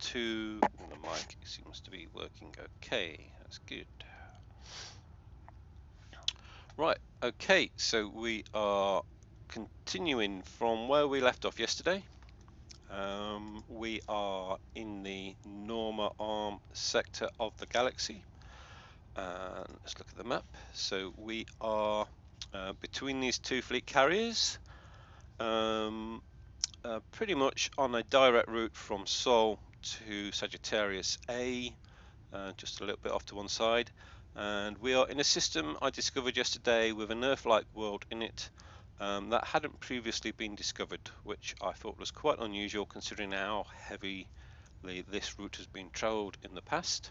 2. The mic seems to be working okay. That's good. Right, okay, so we are continuing from where we left off yesterday. We are in the Norma arm sector of the galaxy. Let's look at the map. So we are between these two fleet carriers, pretty much on a direct route from Sol to Sagittarius A, just a little bit off to one side. And we are in a system I discovered yesterday with an Earth-like world in it that hadn't previously been discovered, which I thought was quite unusual considering how heavily this route has been travelled in the past.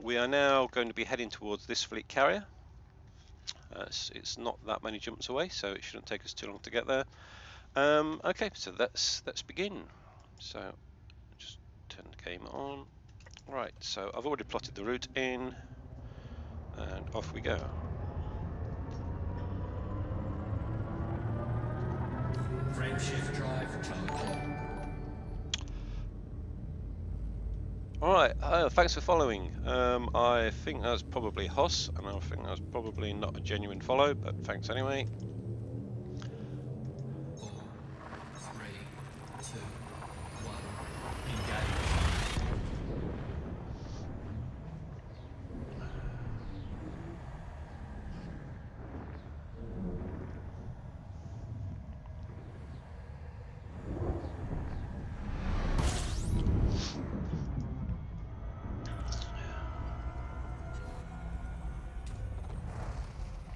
We are now going to be heading towards this fleet carrier. It's not that many jumps away, so it shouldn't take us too long to get there. Okay, so let's begin. So just turn the game on. Right, so I've already plotted the route in, and off we go. Frameshift drive charging. Alright, thanks for following. I think that's probably Hoss, and I think that's probably not a genuine follow, but thanks anyway. 4, 3, 2, 1, engage.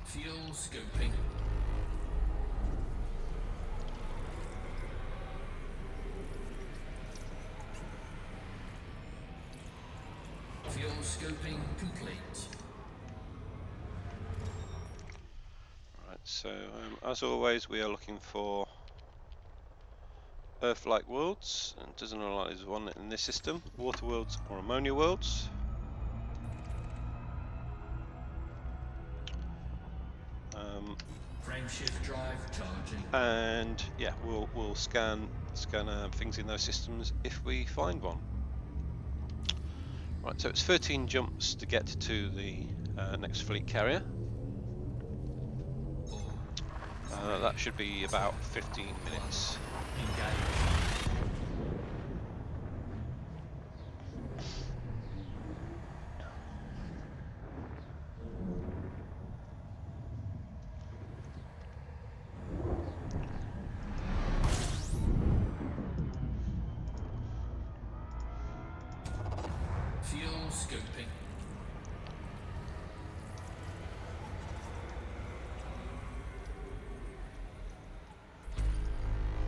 Fuel scooping. Fuel scooping complete. Right, so as always, we are looking for Earth-like worlds, and it doesn't look like there's one in this system. Water worlds or ammonia worlds. Frameshift drive charging. And yeah, we'll scan things in those systems if we find one. Right, so it's 13 jumps to get to the next fleet carrier. That should be about 15 minutes. Engage. Fuel scooping.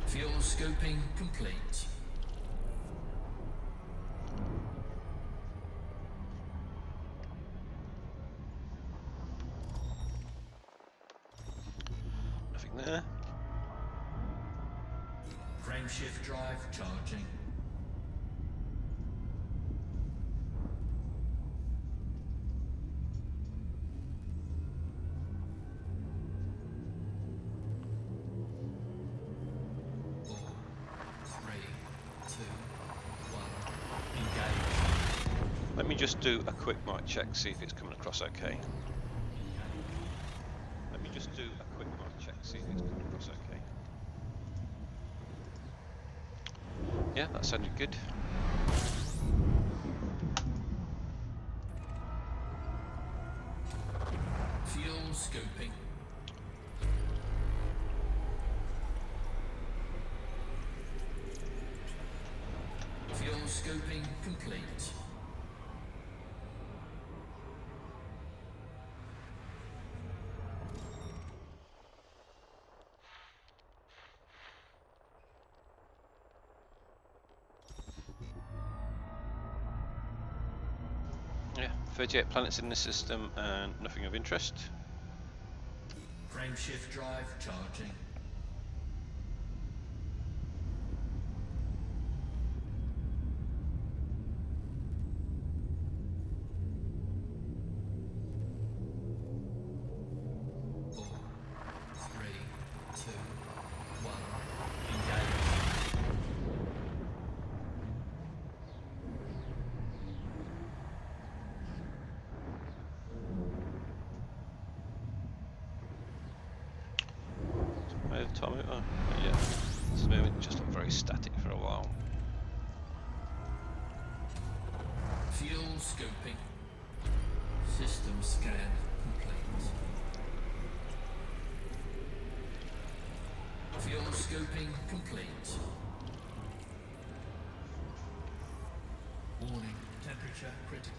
Fuel scooping complete. Nothing there. Frameshift drive charging. Let me just do a quick mic check, see if it's coming across okay. Let me just do a quick mic check, see if it's coming across okay. Yeah, that sounded good. Fuel scooping. Fuel scooping complete. Yeah, 38 planets in this system and nothing of interest. Frameshift drive charging. time. Yeah, this movement just looked very static for a while. Fuel scoping. System scan complete. Fuel scoping complete. Warning, temperature critical.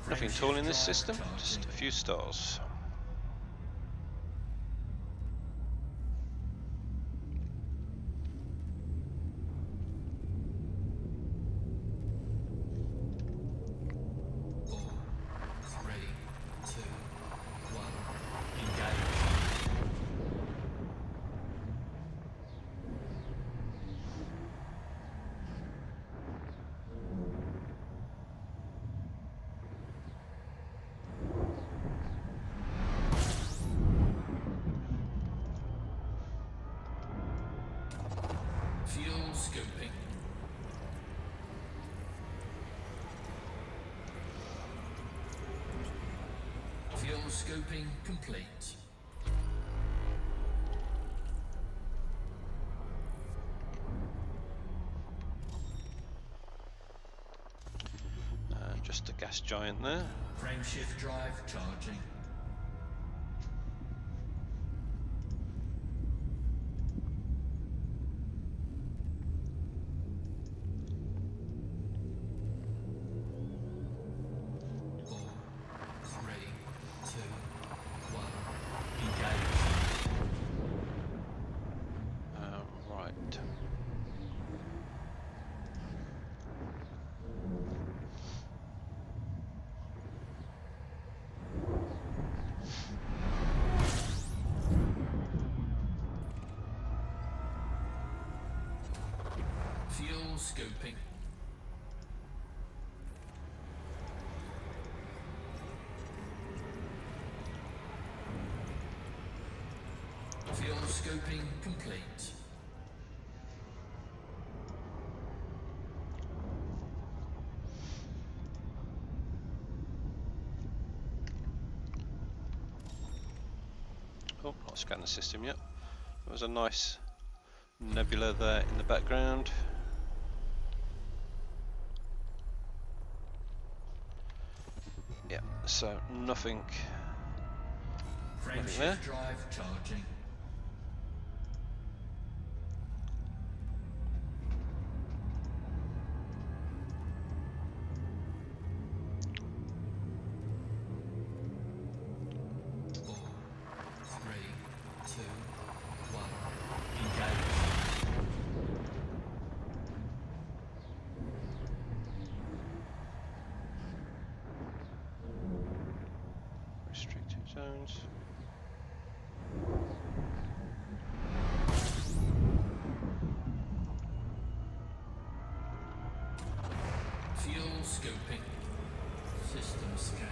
Nothing tall in this system, just a few stars. Fuel scoping. Fuel scoping complete. Just a gas giant there. Frameshift drive charging. Fuel scoping. Fuel scoping complete. Oh, not scanned the system yet. There was a nice nebula there in the background. Yeah, so nothing there. Frameshift drive charging. Restricted zones. Fuel scoping. System scan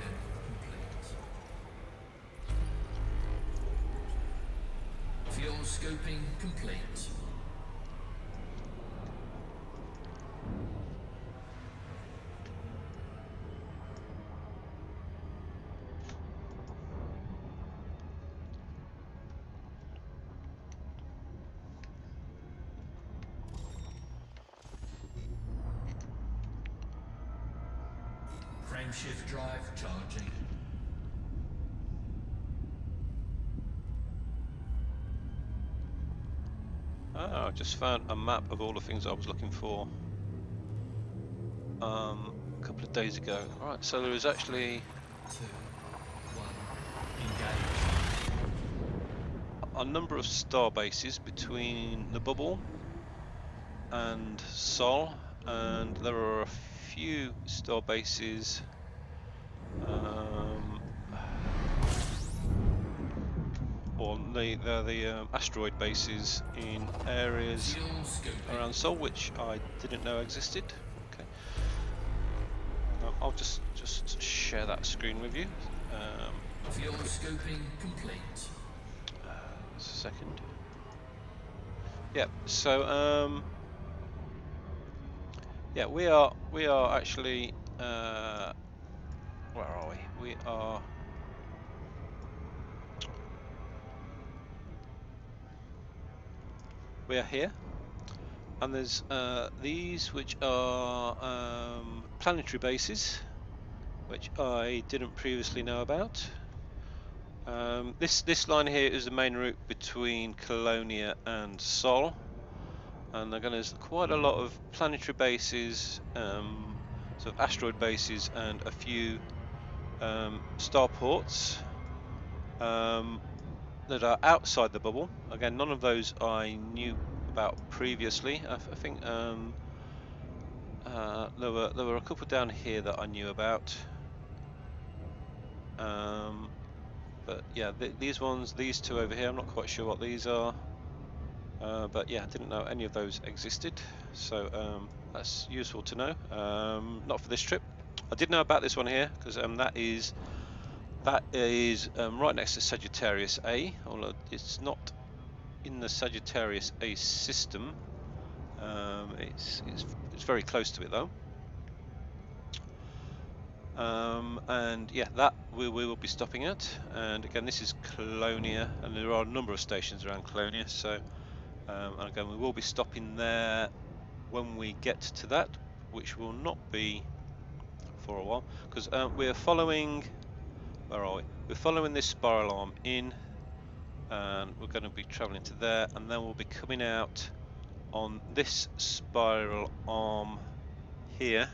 complete. Fuel scoping complete. Frameshift drive charging. I just found a map of all the things I was looking for a couple of days ago. Alright, so there is actually 2, 1, engage. a number of star bases between the bubble and Sol, and there are a few star bases or they're the asteroid bases in areas around Sol, which I didn't know existed. Okay, I'll just share that screen with you. Fuel scoping complete. Just a second. Yeah, so Yeah, we are actually. Where are we? We are here, and there's these which are planetary bases, which I didn't previously know about. This line here is the main route between Colonia and Sol, and again there's quite a lot of planetary bases, sort of asteroid bases, and a few starports that are outside the bubble. Again, none of those I knew about previously. I think there were a couple down here that I knew about. But yeah, these ones, these two over here, I'm not quite sure what these are. But yeah, I didn't know any of those existed, so that's useful to know. Not for this trip. I did know about this one here because that is right next to Sagittarius A, although it's not in the Sagittarius A system. It's very close to it though. And yeah, that we will be stopping at. And again, this is Colonia, and there are a number of stations around Colonia. So, and again, we will be stopping there when we get to that, which will not be for a while, because we're following. Where are we? We're following this spiral arm in, and we're going to be travelling to there, and then we'll be coming out on this spiral arm here,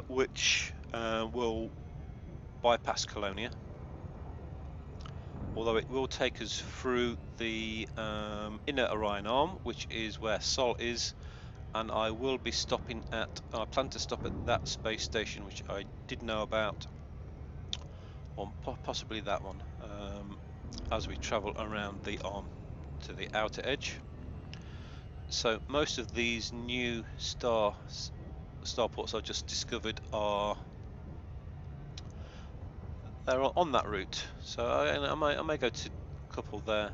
which will bypass Colonia, although it will take us through the inner Orion arm, which is where Sol is, and I will be stopping at, I plan to stop at that space station, which I did know about, or possibly that one, as we travel around the arm to the outer edge. So most of these new starports I've just discovered they're on that route. So I may go to a couple there.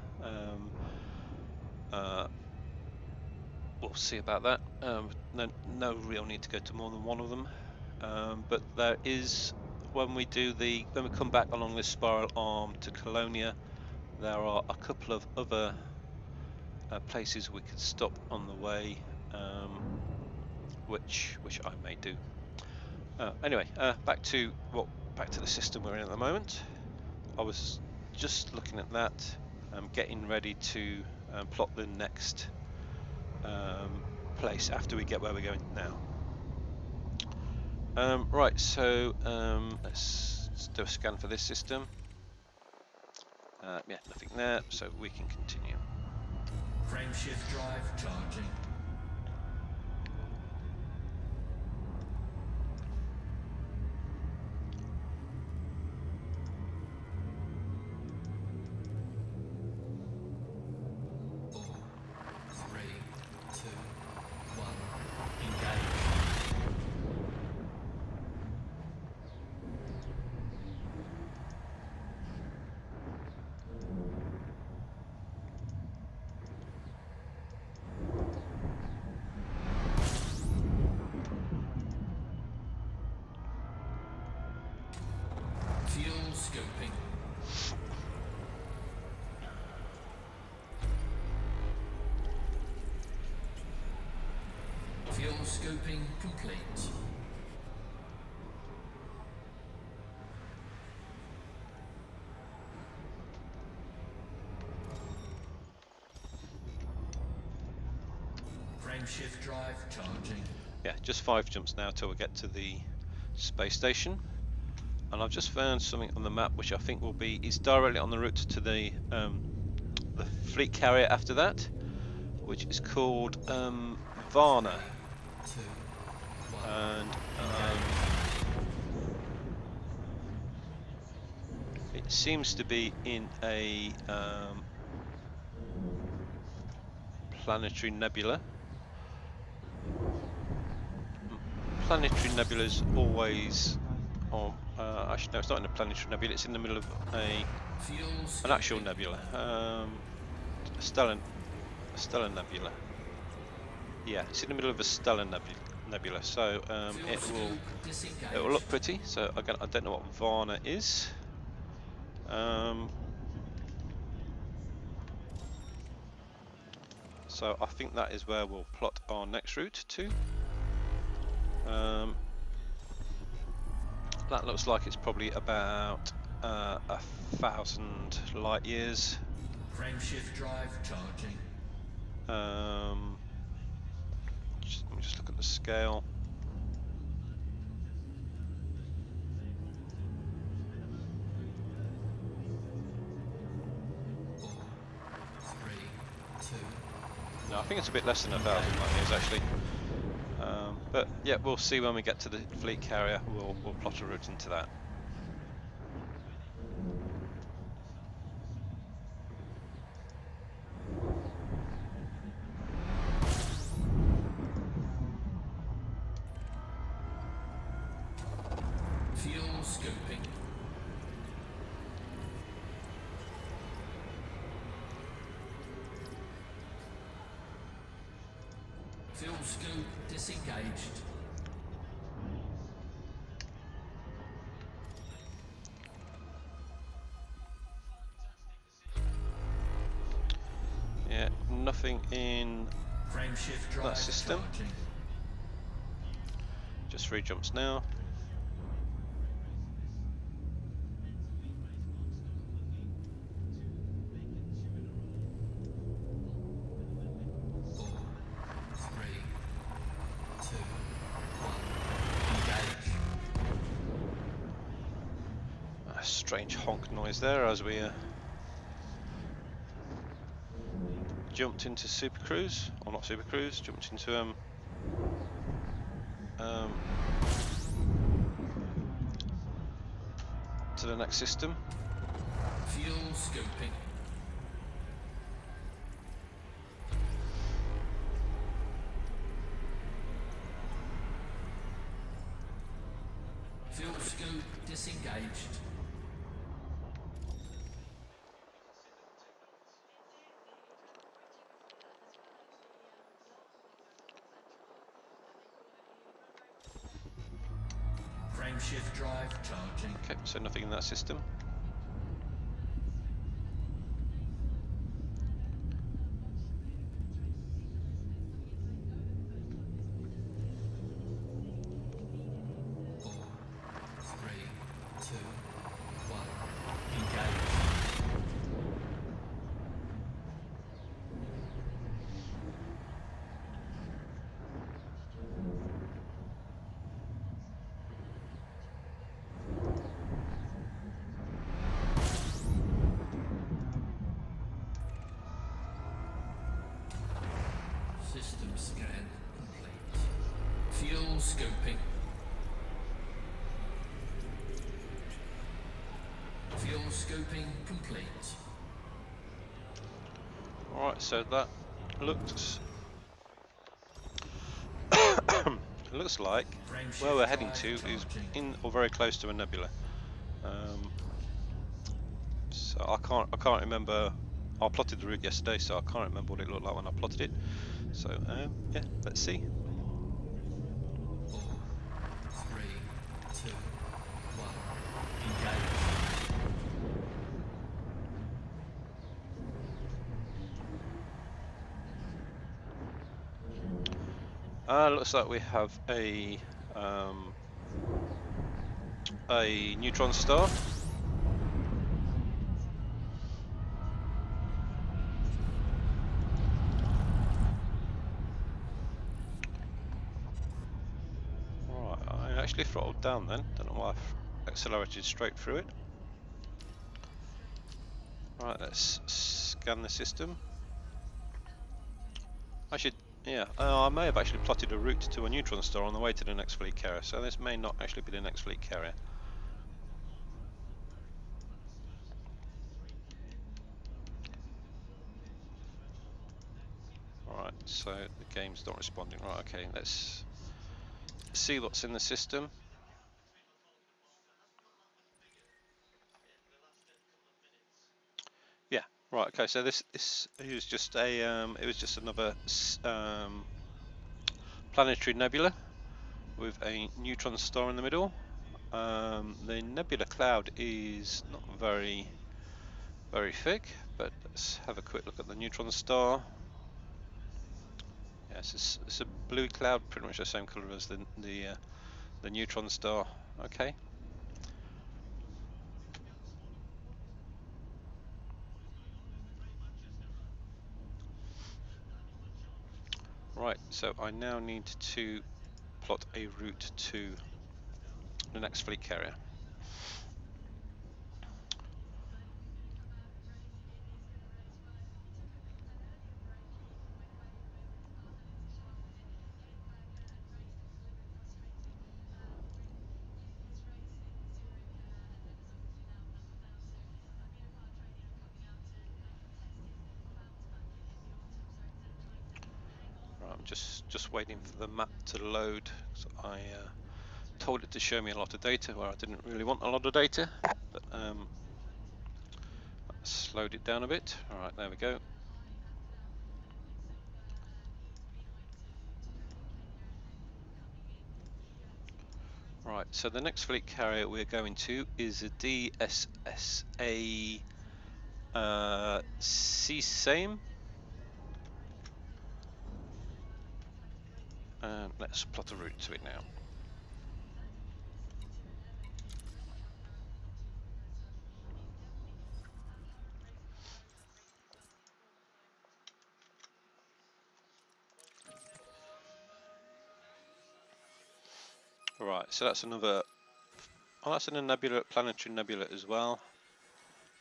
We'll see about that. No real need to go to more than one of them. But there is, when we come back along this spiral arm to Colonia, there are a couple of other places we could stop on the way, which I may do. Anyway, back to the system we're in at the moment. I was just looking at that, getting ready to plot the next place after we get where we're going now. Right, so let's do a scan for this system. Yeah, nothing there, so we can continue. Frameshift drive charging. Fuel scoping. Fuel scoping complete. Frameshift drive charging. Yeah, just 5 jumps now till we get to the space station. And I've just found something on the map which I think is directly on the route to the fleet carrier after that, which is called Varna. And it seems to be in a planetary nebula. Planetary nebulas always, actually no, it's not in a planetary nebula, it's in the middle of an actual nebula, a stellar nebula. Yeah, it's in the middle of a stellar nebula, so Fuel it will disengaged. look pretty. So again, I don't know what Varna is. So I think that is where we'll plot our next route to. That looks like it's probably about 1,000 light years. Frameshift drive charging. Let me just look at the scale. No, I think it's a bit less than 1,000 light years actually. But yeah, we'll see when we get to the fleet carrier. We'll plot a route into that. Fuel scoping. Fuel scope disengaged. Yeah, nothing in Frameshift drive that system. charging. Just 3 jumps now. A strange honk noise there as we jumped into Super Cruise, or not Super Cruise, jumped into to the next system. Fuel scoping. Fuel scope disengaged. Frameshift drive charging. Okay, so nothing in that system. System scan complete. Fuel scoping. Fuel scoping complete. Alright, so that looks looks like where we're heading to is in or very close to a nebula. So I can't remember. I plotted the route yesterday, so I can't remember what it looked like when I plotted it. So yeah, let's see. 4, 3, 2, 1. Engage. Looks like we have a neutron star. Right, I actually throttled down then. Don't know why I've accelerated straight through it. Right, let's scan the system. I should, yeah, I may have actually plotted a route to a neutron star on the way to the next fleet carrier, so this may not actually be the next fleet carrier. Alright, so the game's not responding. Right, okay, let's see what's in the system. Right. Okay. So this is just a it was just another Planetary Nebula with a neutron star in the middle. The nebula cloud is not very thick, but let's have a quick look at the neutron star. Yes, it's a blue cloud, pretty much the same colour as the neutron star. Okay. Right, so I now need to plot a route to the next fleet carrier. Right, I'm just waiting for the map to load. So I told it to show me a lot of data where I didn't really want a lot of data, but slowed it down a bit. All right, there we go. Right, so the next fleet carrier we're going to is a DSSA Sesame. And let's plot a route to it now. Right, so that's another. Oh, that's in a nebula, planetary nebula as well.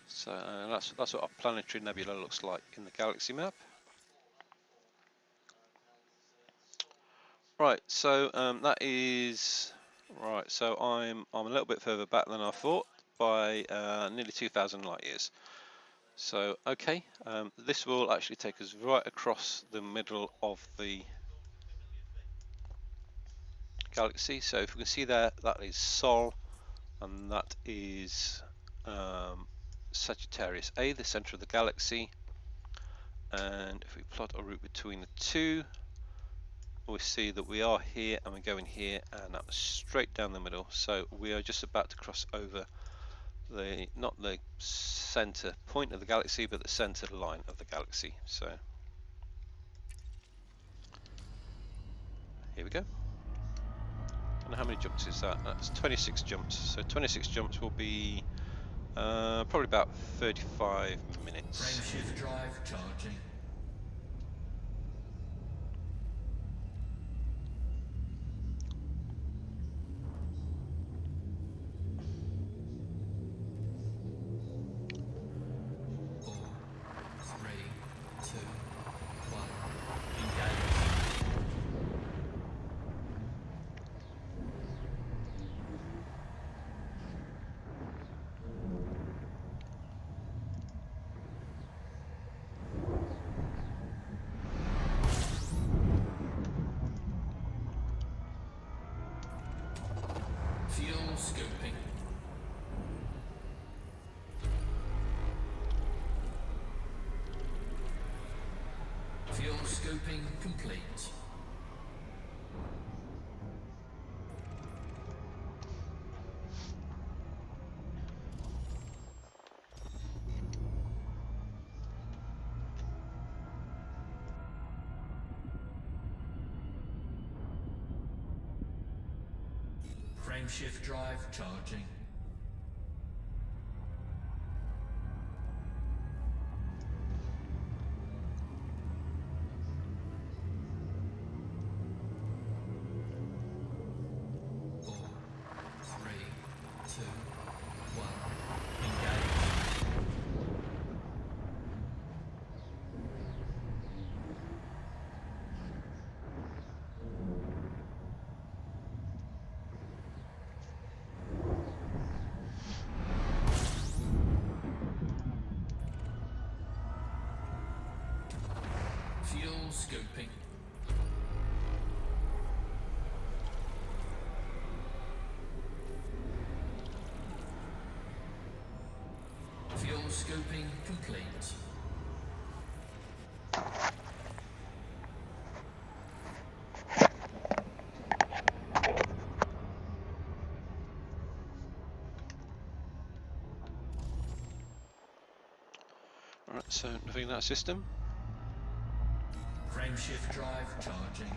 So that's what a planetary nebula looks like in the galaxy map. Right, so that is right. So I'm a little bit further back than I thought by nearly 2,000 light years. So okay, this will actually take us right across the middle of the galaxy. So if we can see there, that is Sol, and that is Sagittarius A, the center of the galaxy. And if we plot a route between the two, we see that we are here and we're going here, and that was straight down the middle. So we are just about to cross over the, not the center point of the galaxy, but the center line of the galaxy. So here we go. And how many jumps is that? That's 26 jumps. So 26 jumps will be probably about 35 minutes. Frameshift drive charging. Four, three, two, one. Engage. Fuel scoping. Fuel scoping complete. Frameshift drive charging. Four, three, two, one. Engage. Fuel scoping. Fuel scoping complete. Alright, so nothing in that system. Frameshift drive charging.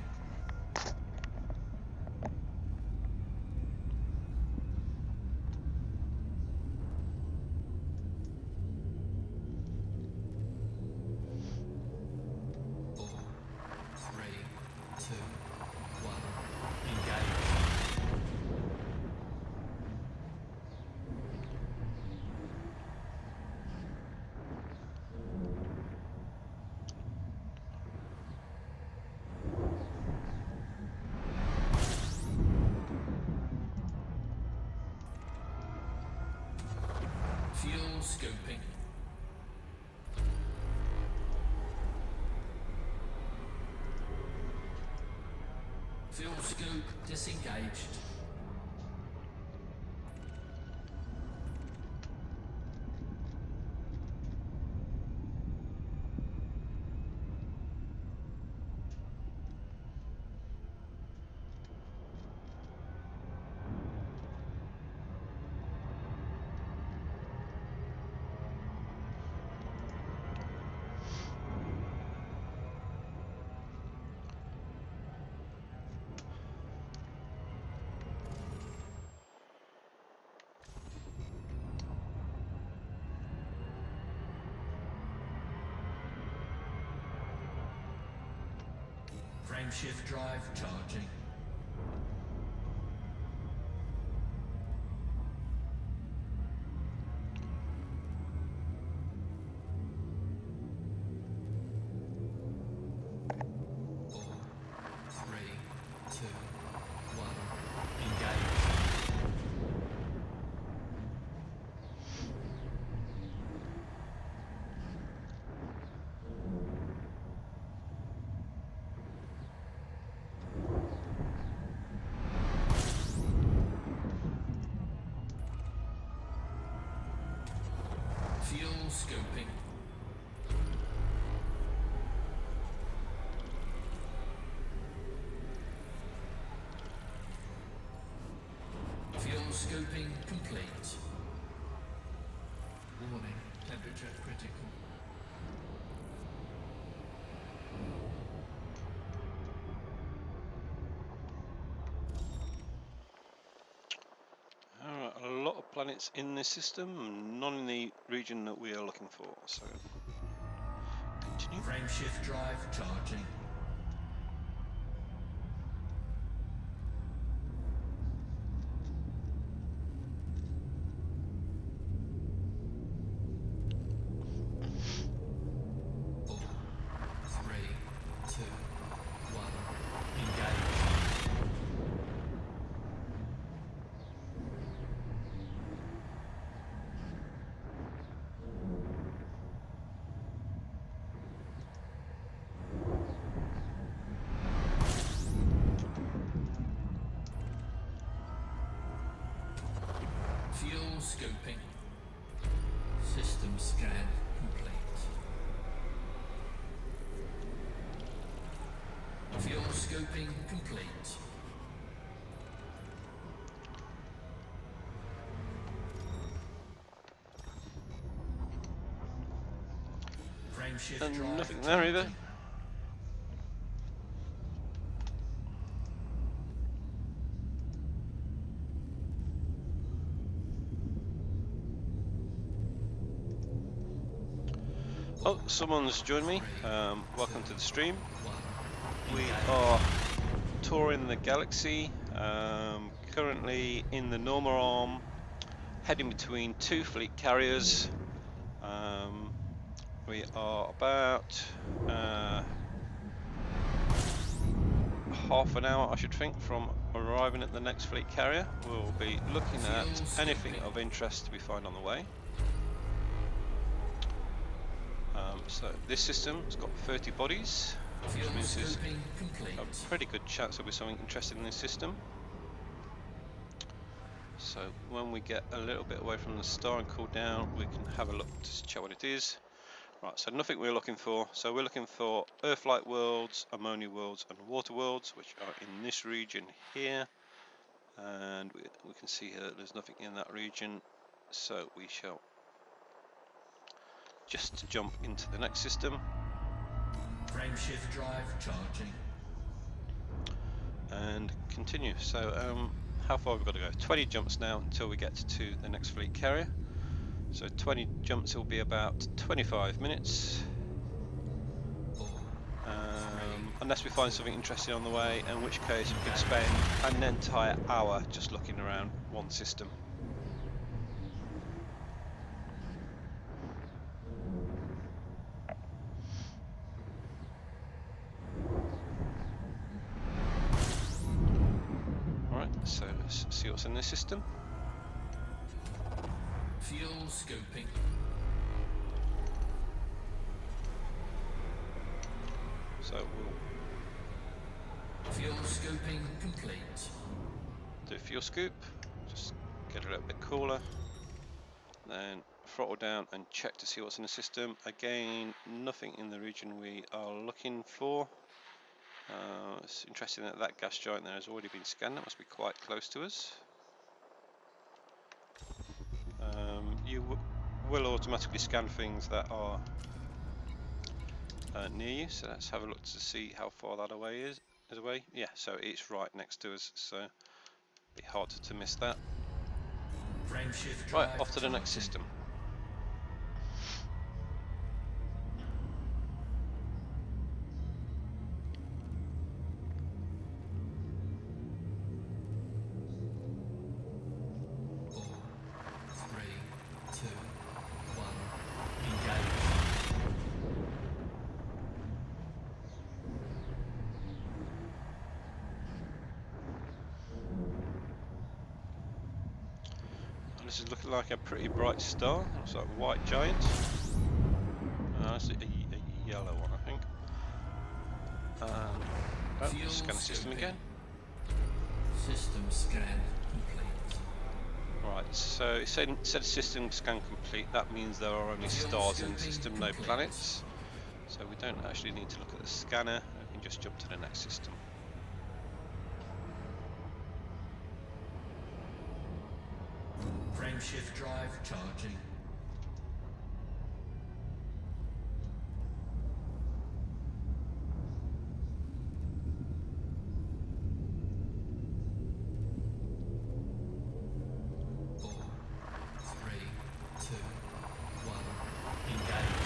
Four, three, two, one. Engage. Fuel scoping. Fuel scoop disengaged. Frameshift drive charging. Four, three, two, one. Engage. Fuel scoping. Fuel scoping complete. Warning, temperature critical. Alright, a lot of planets in this system, none in the region that we are looking for, so continue. Frameshift drive charging. Four, three, two, one. Engage. Fuel scoping. System scan complete. Fuel scoping complete. Frameshift And drive nothing there either. charging. Oh, someone's joined me. Welcome to the stream. One. We Engage. are touring the galaxy, currently in the Norma arm, heading between two fleet carriers. We are about half an hour, I should think, from arriving at the next fleet carrier. We'll be looking at anything of interest we find on the way. So this system has got 30 bodies, which Fuel means there's scoping complete. a pretty good chance there'll be something interesting in this system. So when we get a little bit away from the star and cool down, we can have a look to check what it is. Right, so nothing we're looking for. So we're looking for Earth-like worlds, ammonia worlds, and water worlds, which are in this region here. And we can see here that there's nothing in that region. So we shall just to jump into the next system. Frameshift drive charging. And continue. So how far have we got to go? 20 jumps now until we get to the next fleet carrier. So 20 jumps will be about 25 minutes. Unless we find something interesting on the way, in which case we could spend an entire hour just looking around one system. Alright, so let's see what's in this system. Fuel scoping. So we'll Fuel scoping complete. do a fuel scoop, just get a little bit cooler, then throttle down and check to see what's in the system. Again, nothing in the region we are looking for. It's interesting that that gas giant there has already been scanned. That must be quite close to us. You will automatically scan things that are near you, so let's have a look to see how far that away is away. Yeah, so it's right next to us, so it'd be hard to miss that. Frameshift Right, drive off to the next charging. system. Three, two, one, engage. This is looking like a pretty bright star. Looks like a white giant. That's a yellow one, I think. Oh, scan the system again. System scan complete. Right, so it said system scan complete. That means there are only stars in the system, no planets. So we don't actually need to look at the scanner. We can just jump to the next system. Frameshift drive charging. Four, three, two, one, engage.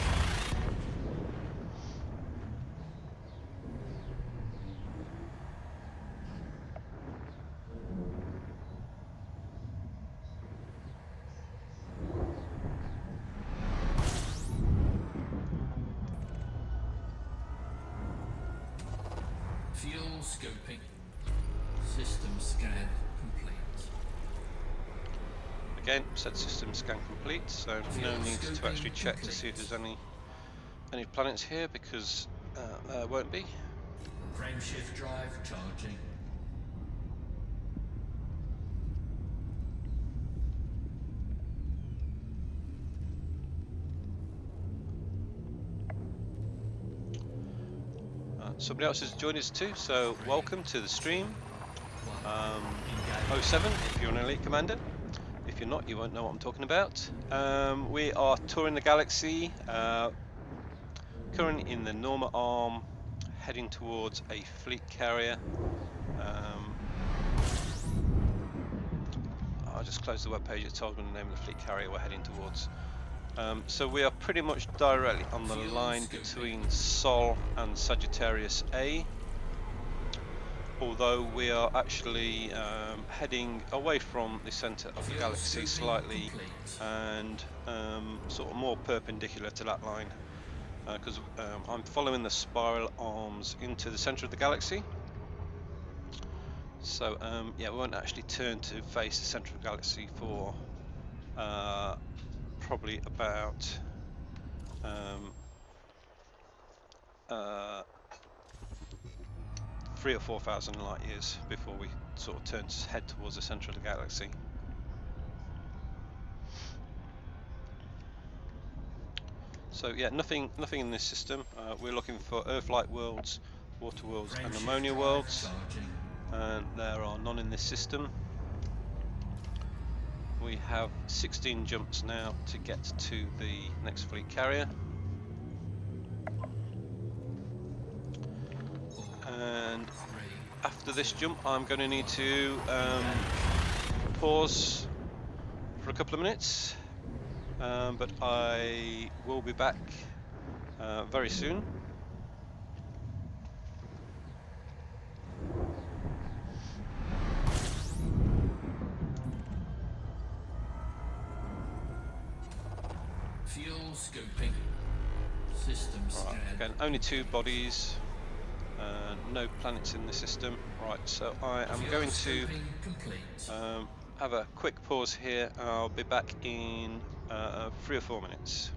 Fuel scoping. System scan complete. Again, said system scan complete, so no need to actually check to see if there's any planets here, because there won't be. Frameshift drive charging. Somebody else has joined us too, so welcome to the stream. 07 if you're an elite commander. If you're not, you won't know what I'm talking about. We are touring the galaxy, currently in the Norma arm, heading towards a fleet carrier. I'll just close the web page. It tells me the name of the fleet carrier we're heading towards. So we are pretty much directly on the line between Sol and Sagittarius A, although we are actually heading away from the centre of the galaxy slightly, and sort of more perpendicular to that line, because I'm following the spiral arms into the centre of the galaxy. So yeah, we won't actually turn to face the centre of the galaxy for probably about 3,000 or 4,000 light years before we sort of turn to head towards the centre of the galaxy. So yeah, nothing in this system. We're looking for Earth-like worlds, water worlds, and ammonia worlds, and there are none in this system. we have 16 jumps now to get to the next fleet carrier. And after this jump, I'm going to need to pause for a couple of minutes, but I will be back very soon. Fuel scoping. System scan. Again, only 2 bodies, no planets in the system. Right, so I am going to have a quick pause here. I'll be back in 3 or 4 minutes.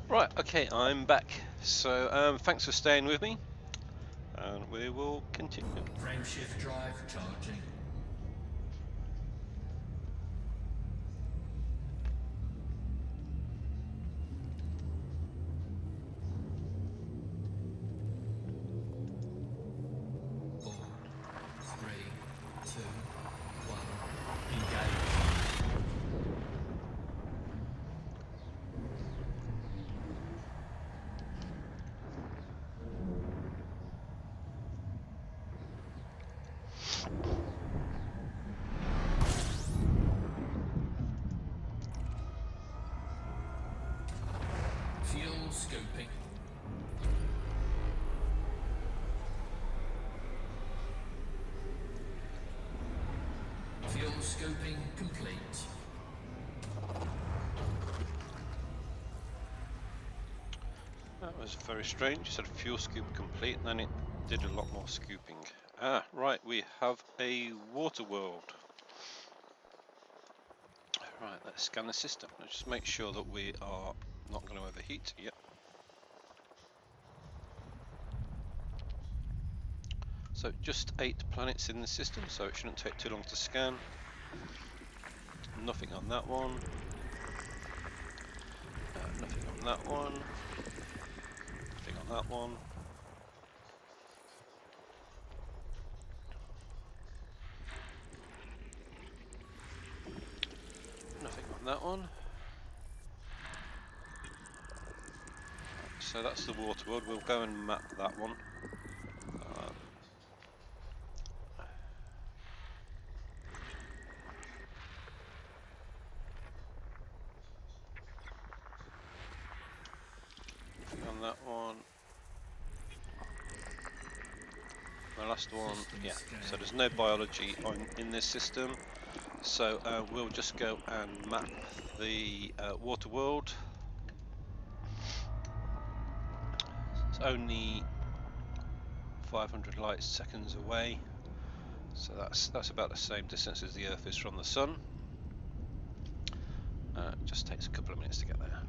Right, okay, I'm back. So thanks for staying with me, and we will continue. Frameshift drive charging. Four, three, two, one, engage. Fuel scooping. Fuel scooping complete. That was very strange. It said fuel scoop complete, and then it did a lot more scooping. Ah, right, we have a water world. Right, let's scan the system. Let's just make sure that we are not going to overheat. Yep. So just 8 planets in the system, so it shouldn't take too long to scan. Nothing on that one. Nothing on that one. Nothing on that one. Nothing on that one. So that's the water world. We'll go and map that one. Nothing on that one. My last one, yeah. So there's no biology in this system. So we'll just go and map the water world. It's only 500 light seconds away, so that's about the same distance as the Earth is from the Sun. It just takes a couple of minutes to get there.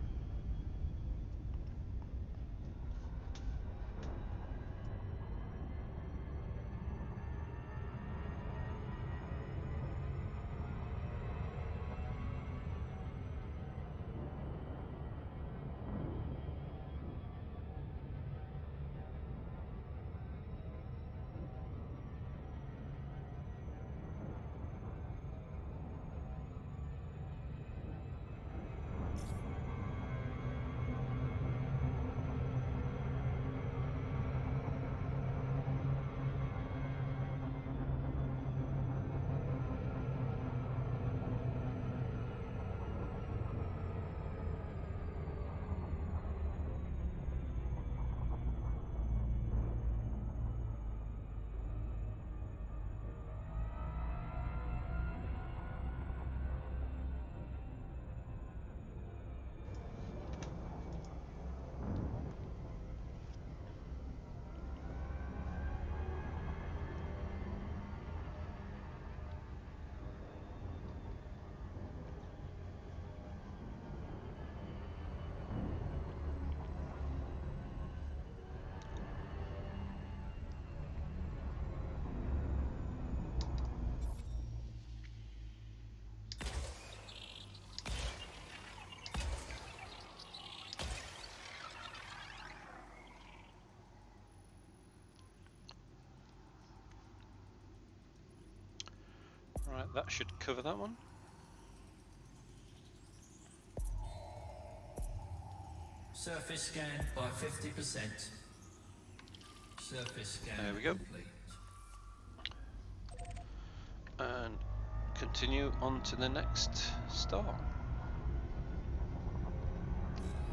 Right, that should cover that one. Surface scan by 50%. Surface scan There we go. complete. And continue on to the next star.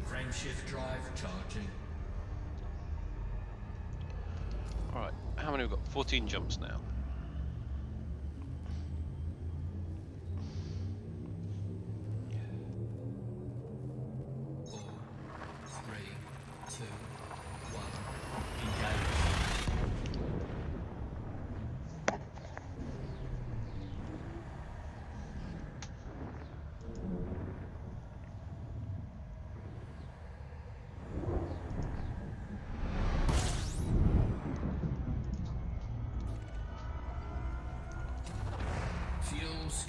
Frameshift drive charging. Alright, how many have we got? 14 jumps now.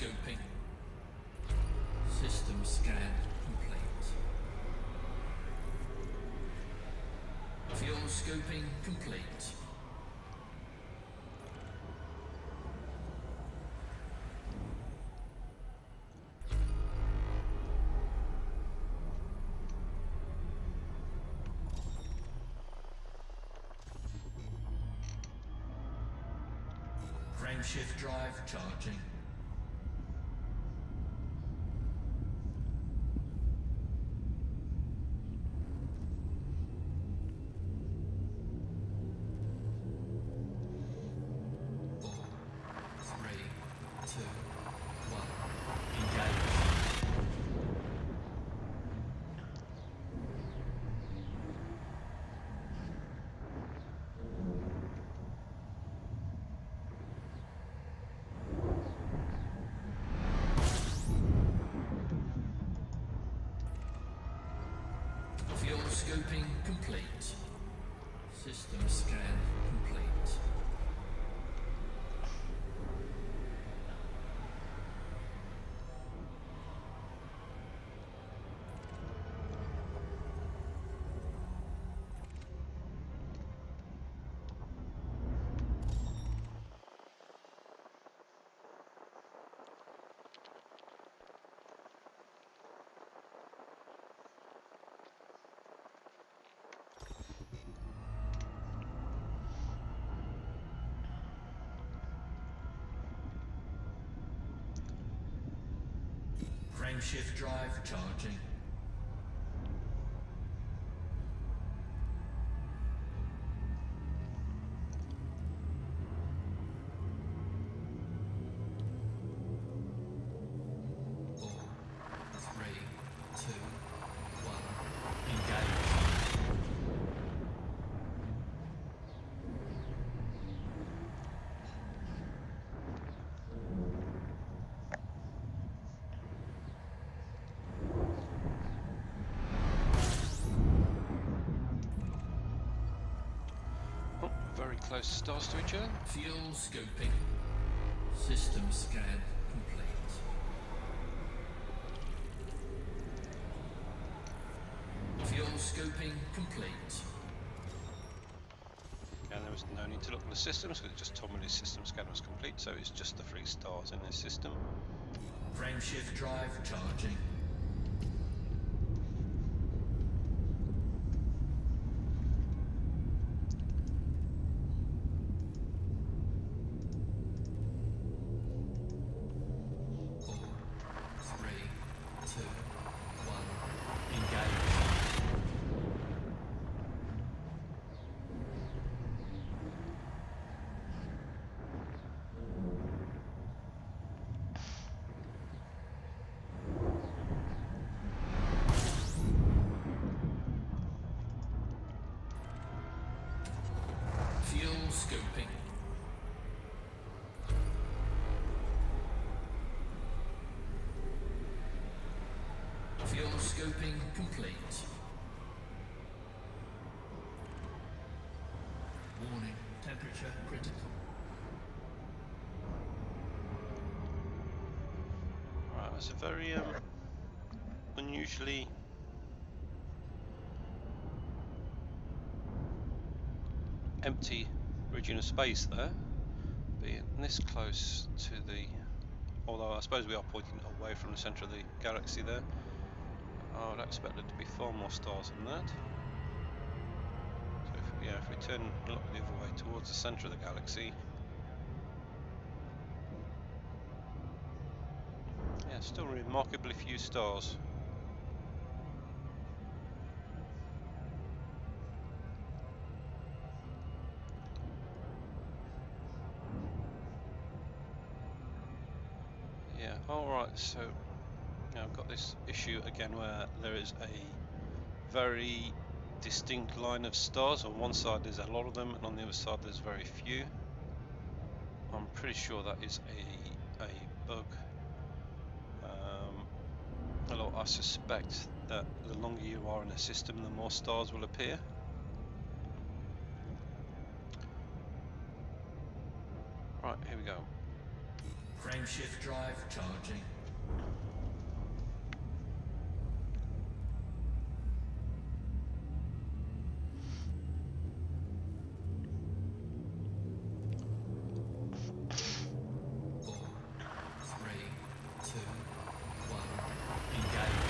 scoping. System scan complete. Fuel scoping complete. Frameshift drive charging. Fuel scoping complete. System scan complete. Frameshift drive charging. Four, three, two, one, engage. Oh, very close stars to each other. Fuel scoping. System scan complete. Fuel scoping complete. And there was no need to look at the systems because it just told me the system scan was complete, so it's just the 3 stars in this system. Frameshift drive charging. Four, three, two, one, engage. Fuel scoping. Fuel scoping complete. Warning, temperature critical. Right, that's a very unusually empty region of space there, being this close to the, although I suppose we are pointing away from the centre of the galaxy there. I would expect there to be far more stars than that. So if we turn and look the other way towards the centre of the galaxy, yeah, still remarkably few stars. Yeah, alright, so now I've got this issue again where there is a very distinct line of stars. On one side there's a lot of them, and on the other side there's very few. I'm pretty sure that is a bug. Although I suspect that the longer you are in a system, the more stars will appear. Right, here we go. Frameshift drive charging. Four, three, two, one, engage.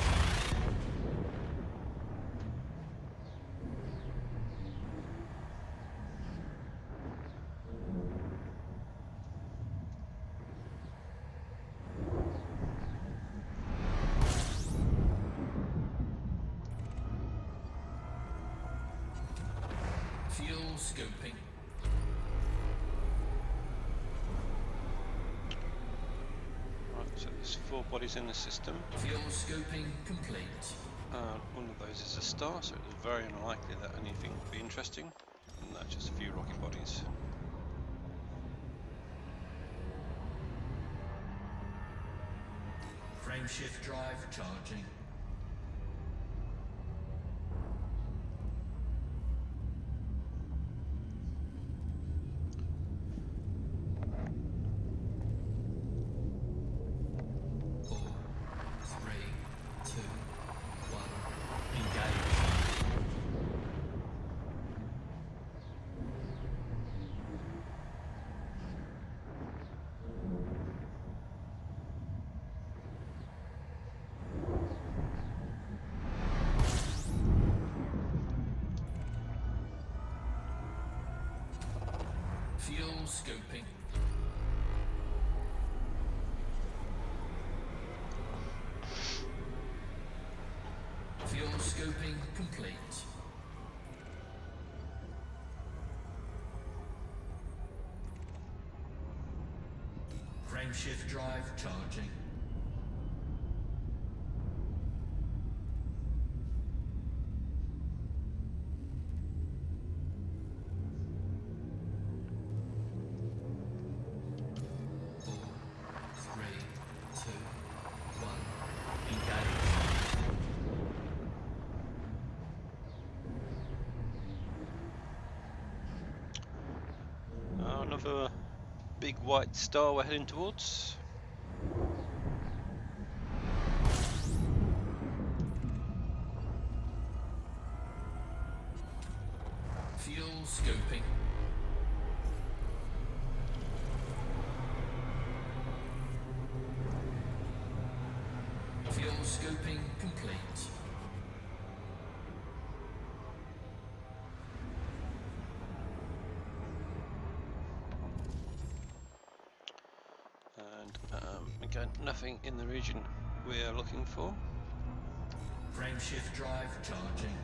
Fuel scoping. Right, so there's 4 bodies in the system. Fuel scoping complete. One of those is a star, so it's very unlikely that anything would be interesting. And that's just a few rocky bodies. Frameshift drive charging. Four, three, two, one, engage. Fuel scoping. Fuel scoping complete. Frameshift drive charging. Four, three, two, one, engage. Another big white star we're heading towards. Fuel scoping. Fuel scoping complete. And again, nothing in the region we are looking for. Frameshift drive charging.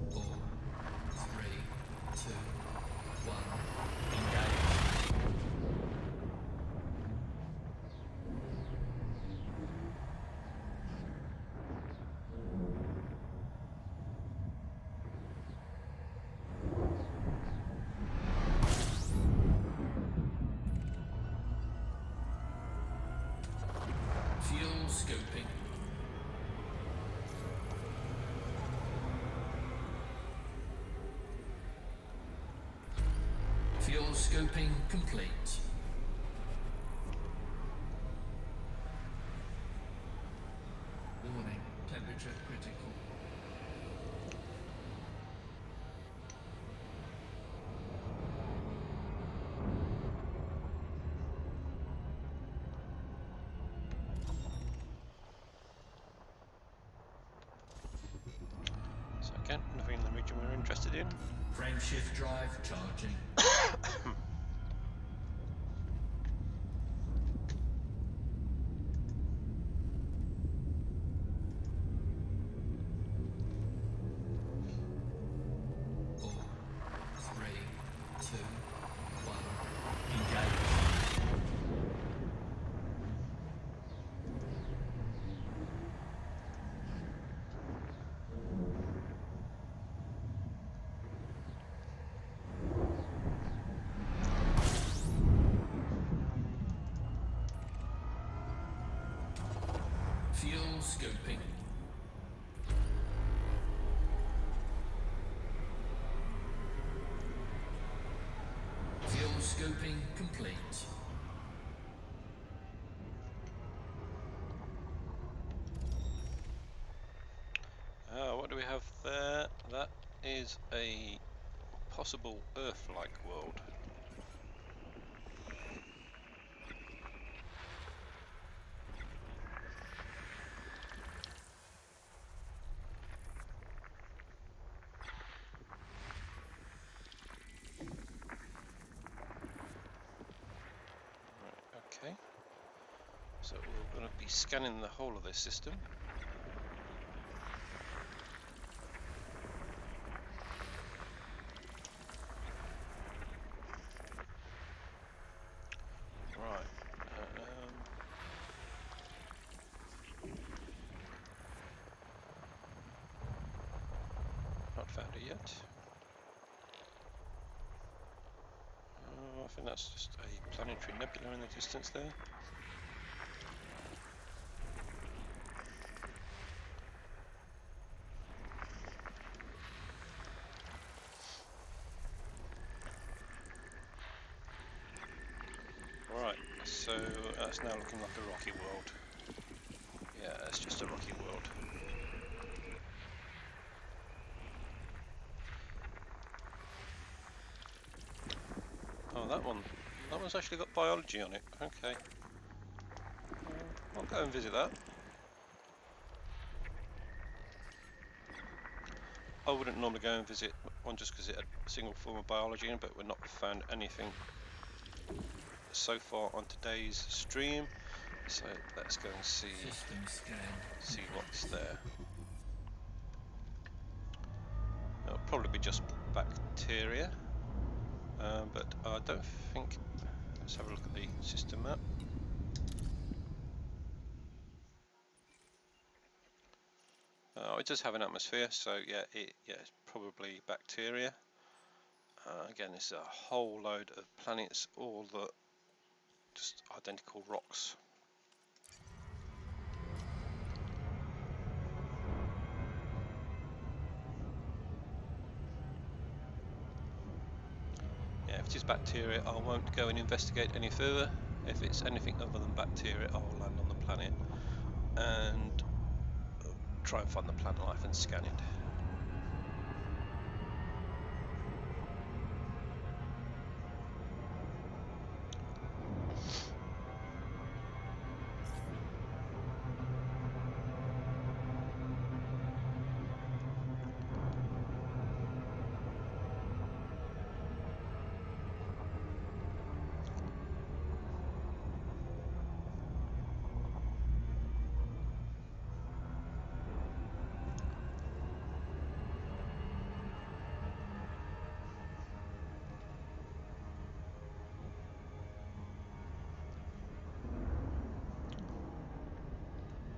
Four, three, two, one, engage. Fuel scoping. Fuel scoping complete. Warning, temperature critical. So again, nothing in the region we're interested in. Frameshift drive charging. Four, three, two, one, engage. Fuel scooping. Fuel scooping complete. What do we have there? That is a possible Earth-like world. Right, okay. So we're going to be scanning the whole of this system. Right. Not found it yet. I think that's just a planetary nebula in the distance there. Right, so that's now looking like a rocky world. Yeah, it's just a rocky world. Oh, that one's actually got biology on it. Okay. I'll go and visit that. I wouldn't normally go and visit one just because it had a single form of biology in, but we've not found anything so far on today's stream. So let's go and see what's there. It'll probably be just bacteria, but I don't think. Let's have a look at the system map. It does have an atmosphere, so yeah, it's probably bacteria. Again, there's a whole load of planets, all the just identical rocks. Yeah, if it is bacteria, I won't go and investigate any further. If it's anything other than bacteria, I'll land on the planet and try and find the plant life and scan it.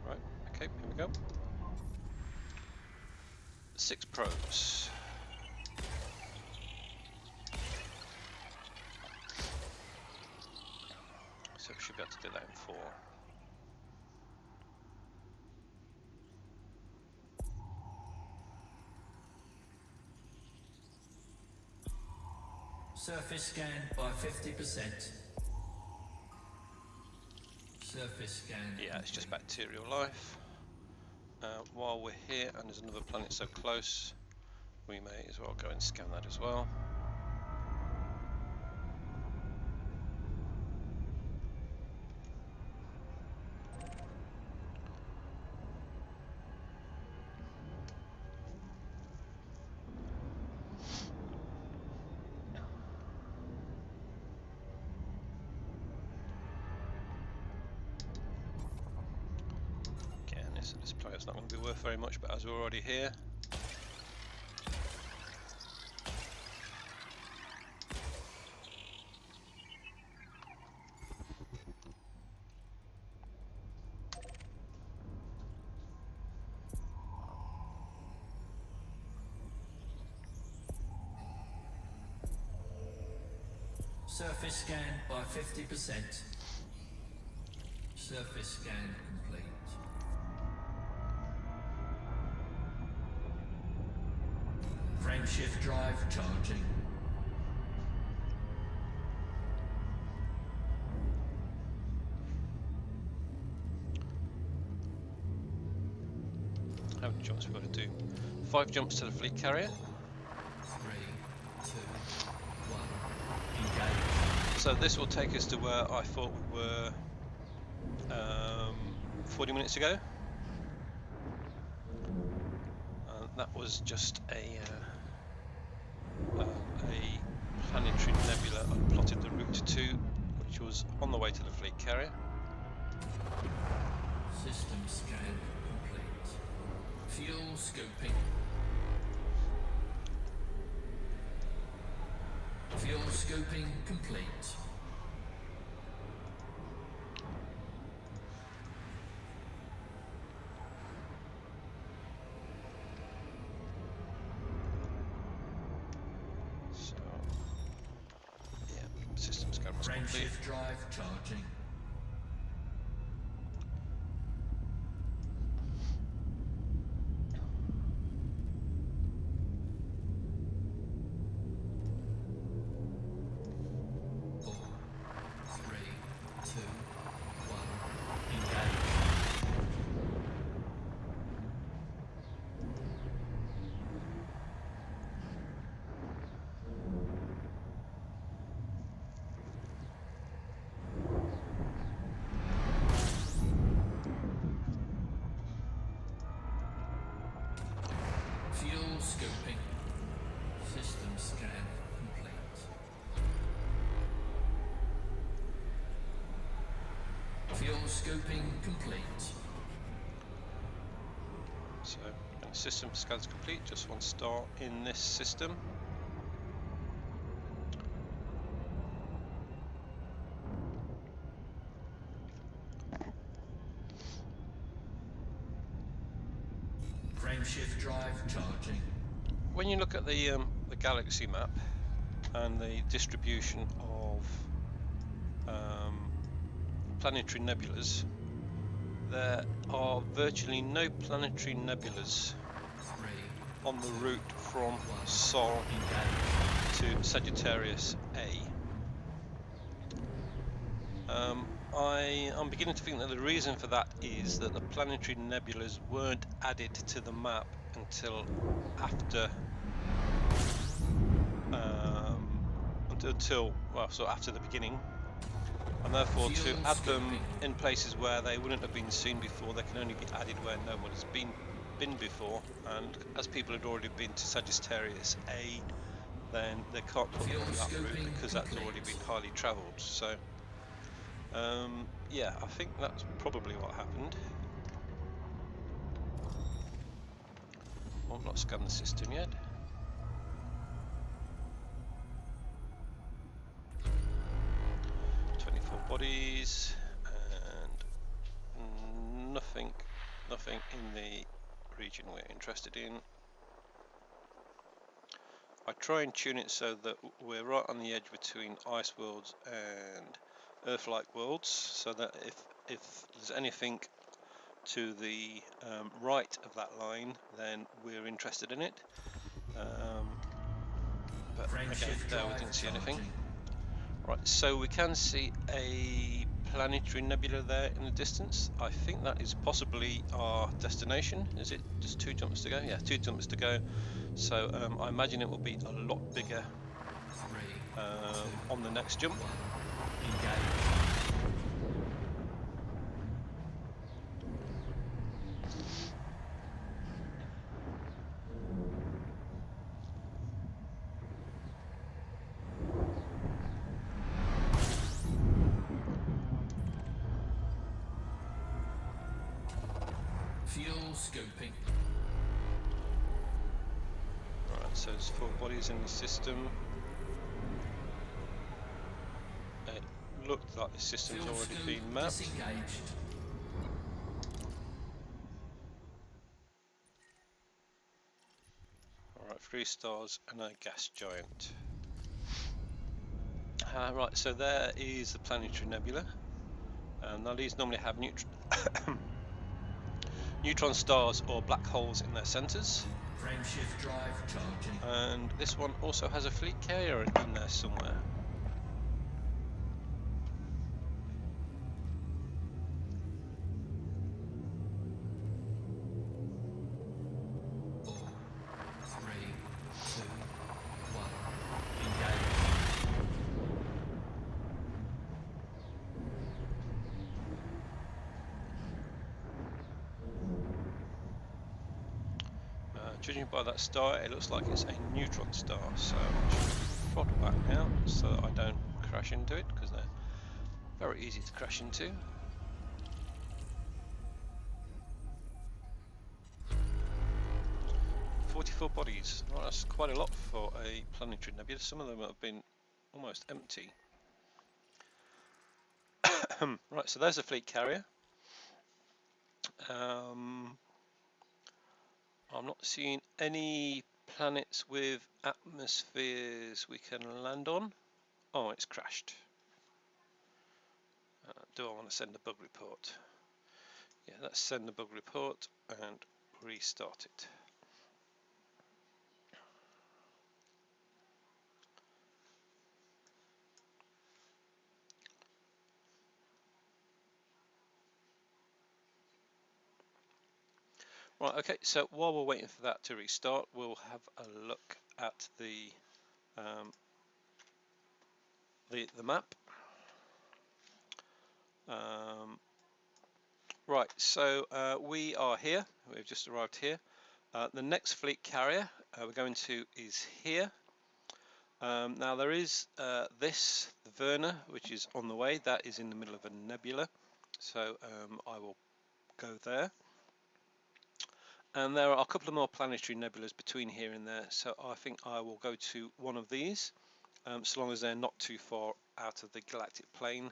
Right, okay, here we go. 6 probes. So we should be able to do that in 4. Surface scan by 50%. Surface scan. Yeah, it's just bacterial life. While we're here and there's another planet so close, we may as well go and scan that as well. Again, this planet's not going to be worth very much, but as we're already here, Surface scan by 50%. Surface scan complete. Frameshift drive charging. How many jumps we've got to do? 5 jumps to the fleet carrier. 3, 2, 1. Engage. So this will take us to where I thought we were 40 minutes ago. That was just a planetary nebula I plotted the route to, which was on the way to the fleet carrier. System scan complete. Fuel scoping. Fuel scoping complete. So, yeah, system scan was complete. Frameshift drive charging. Fuel scoping. System scan complete. Fuel scoping complete. So, and system scan's complete. Just one star in this system. Frameshift drive charging. When you look at the galaxy map and the distribution of planetary nebulas, there are virtually no planetary nebulas 3. on the route from Sol to Sagittarius A. I'm beginning to think that the reason for that is that the planetary nebulas weren't added to the map until after after the beginning, and therefore to add them in places where they wouldn't have been seen before, they can only be added where no one has been before, and as people had already been to Sagittarius A, then they can't put them on that route because that's already been highly travelled. So yeah, I think that's probably what happened. I've not scanned the system yet. Bodies and nothing in the region we're interested in. I try and tune it so that we're right on the edge between ice worlds and Earth-like worlds, so that if there's anything to the right of that line, then we're interested in it. But again, there we didn't see anything. Right, so we can see a planetary nebula there in the distance. I think that is possibly our destination. Is it just 2 jumps to go? Yeah, 2 jumps to go. So I imagine it will be a lot bigger on the next jump. Fuel scoping. Right, so there's 4 bodies in the system. It looked like the system's already been mapped. Disengaged. Alright, 3 stars and a gas giant. Right, so there is the planetary nebula. Now these normally have neutron stars or black holes in their centres. Frameshift drive charging. And this one also has a fleet carrier in there somewhere. Four, three, two, one. Engage. Judging by that star, it looks like it's a neutron star, so I should throttle back now so that I don't crash into it, because they're very easy to crash into. "44 bodies, well, that's quite a lot for a planetary nebula. Some of them have been almost empty. Right, so there's a fleet carrier. I'm not seeing any planets with atmospheres we can land on. Oh, it's crashed. Do I want to send a bug report? Yeah, let's send a bug report and restart it. Right, okay, so while we're waiting for that to restart, we'll have a look at the map. Right, so we are here. We've just arrived here. The next fleet carrier we're going to is here. Now there is this, the Verna, which is on the way. That is in the middle of a nebula, so I will go there. And there are a couple of more planetary nebulas between here and there, so I think I will go to one of these, so long as they're not too far out of the galactic plane.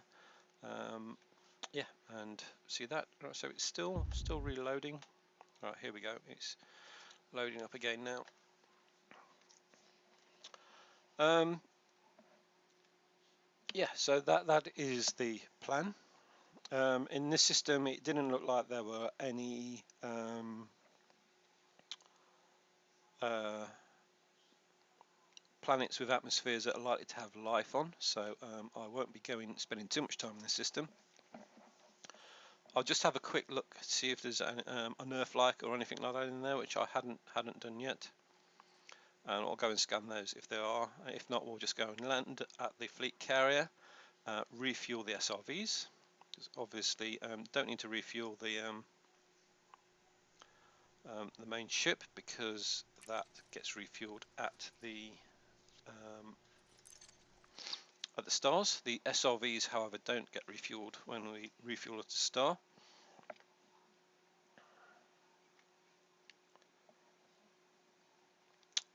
Yeah, and see that. Right, so it's still reloading. Right, here we go. It's loading up again now. Yeah, so that is the plan. In this system, it didn't look like there were any planets with atmospheres that are likely to have life on, so I won't be spending too much time in this system. I'll just have a quick look, see if there's an Earth-like or anything like that in there, which I hadn't done yet. And I'll go and scan those if there are. If not, we'll just go and land at the fleet carrier, refuel the SRVs. Obviously, don't need to refuel the main ship, because that gets refueled at the stars. The SRVs, however, don't get refueled when we refuel at the star.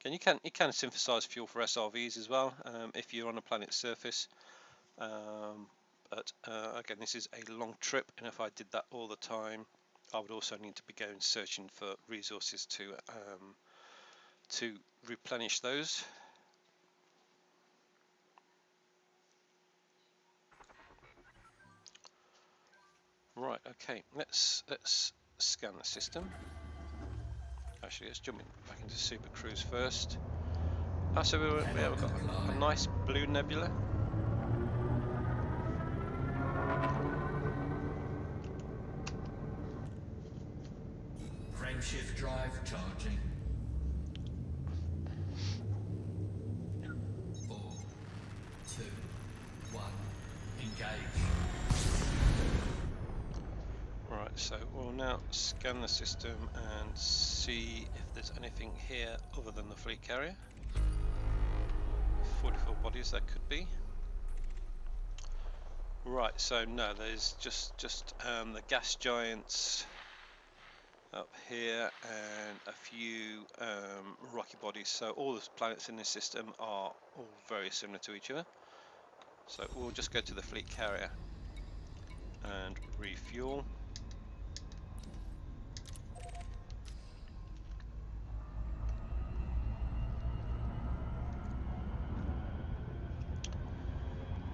And you can synthesize fuel for SRVs as well if you're on a planet's surface. But again, this is a long trip, and if I did that all the time, I would also need to be going searching for resources to replenish those. Right, okay, let's scan the system. Actually, let's jump back into Super Cruise first. So we've got a nice blue nebula. Frameshift drive charging. 4, 2, 1. Engage. Right, so we'll now scan the system and see if there's anything here other than the fleet carrier. 44 bodies that could be. Right, so no, there's just the gas giants up here and a few rocky bodies. So all the planets in this system are all very similar to each other. So we'll just go to the fleet carrier and refuel.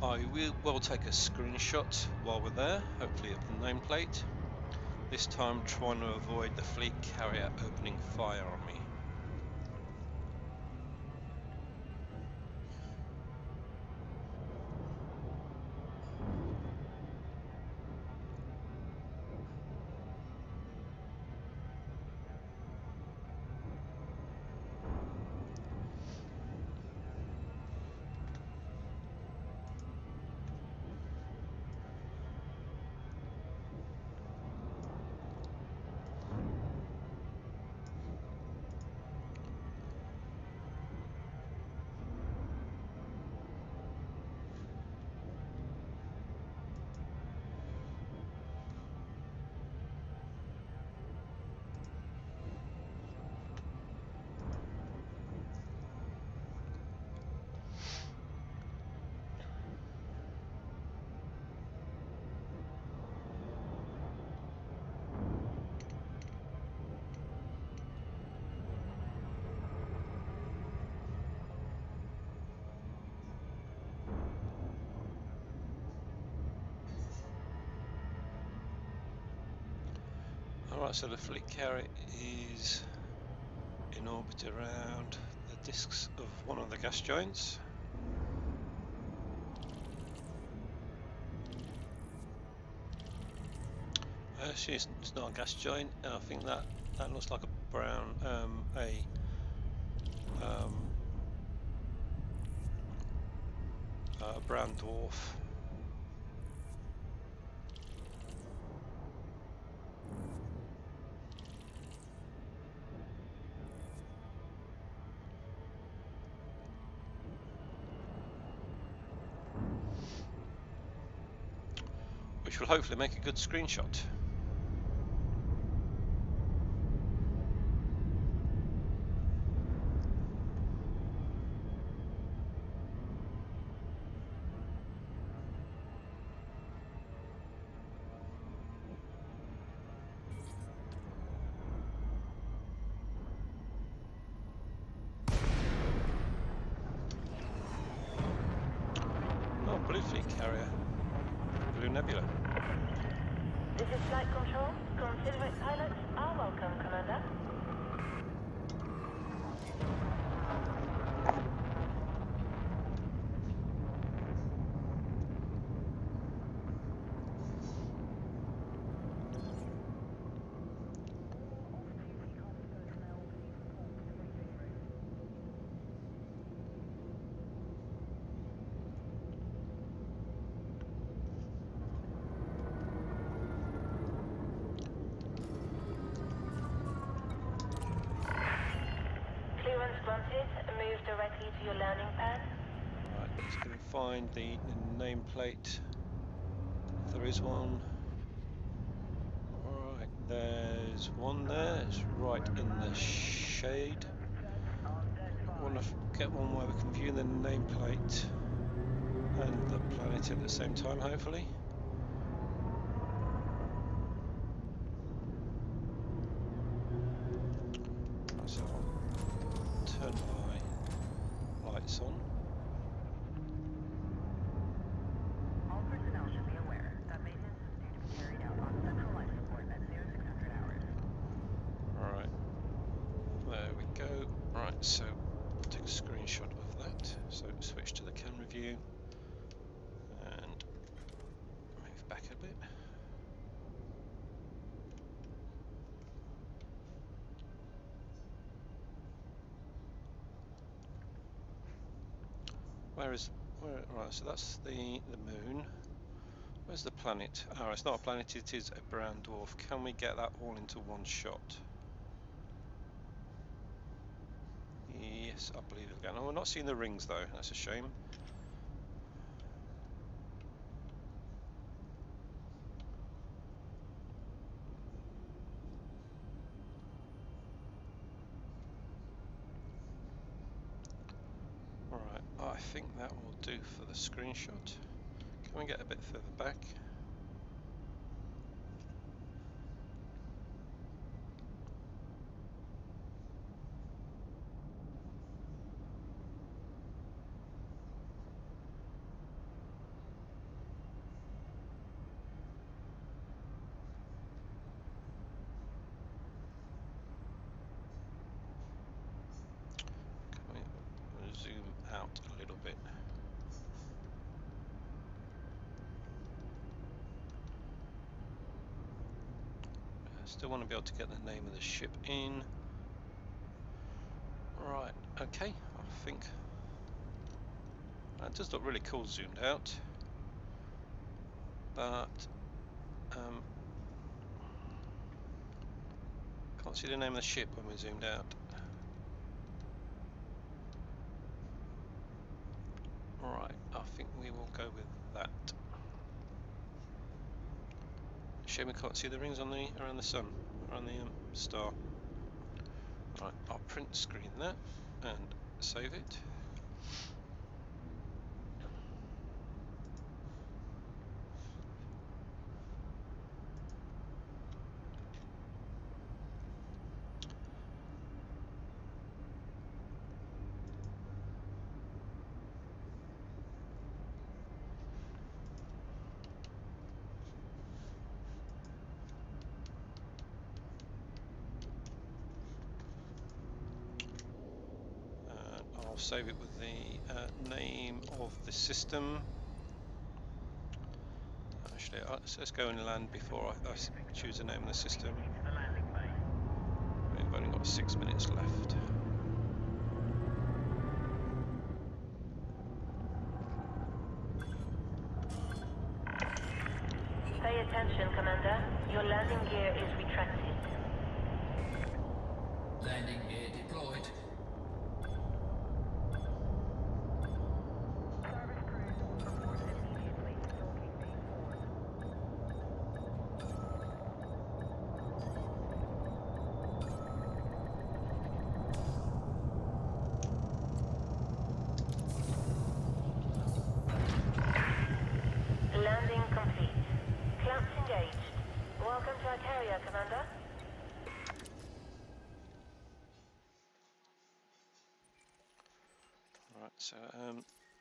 I will take a screenshot while we're there, hopefully of the nameplate. This time trying to avoid the fleet carrier opening fire on me. Alright, so the fleet carrier is in orbit around the disks of one of the gas giants. Actually, it's not a gas giant. I think that looks like a brown, brown dwarf. Which will hopefully make a good screenshot. Oh, blue fleet carrier, blue nebula. This is Flight Control. Considerate pilots are welcome, Commander. Clearance granted. Move directly to your landing pad. Right, just going to find the nameplate. If there is one. Right, there's one there. It's right in the shade. Want to get one where we can view the nameplate and the planet at the same time, hopefully. So I'll turn my lights on. All personnel should be aware that maintenance is due to be carried out on central life support at 0600 hours. Alright, there we go. Right, so I'll take a screenshot of that. So switch to the camera view and move back a bit. Right, so that's the moon. Where's the planet? Oh, it's not a planet, it is a brown dwarf. Can we get that all into one shot? Yes, I believe we can. Oh, we're not seeing the rings though, that's a shame. Alright, I think that will do for the screenshot. Can we get a bit further back? Can we zoom out a little bit? I still want to be able to get the name of the ship in. Right, okay, I think that does look really cool zoomed out, but can't see the name of the ship when we're zoomed out. Right, I think we will go with that. Shame we can't see the rings on the around the sun, around the star. Right, I'll print screen that and save it. save it with the name of the system. Actually, let's go and land before I choose the name of the system. We've only got 6 minutes left. Pay attention, Commander. Your landing gear is retracted. Landing gear deployed. Service crews, report immediately to docking bay 4. Landing complete. Clamps engaged. Welcome to our carrier, Commander. Alright, so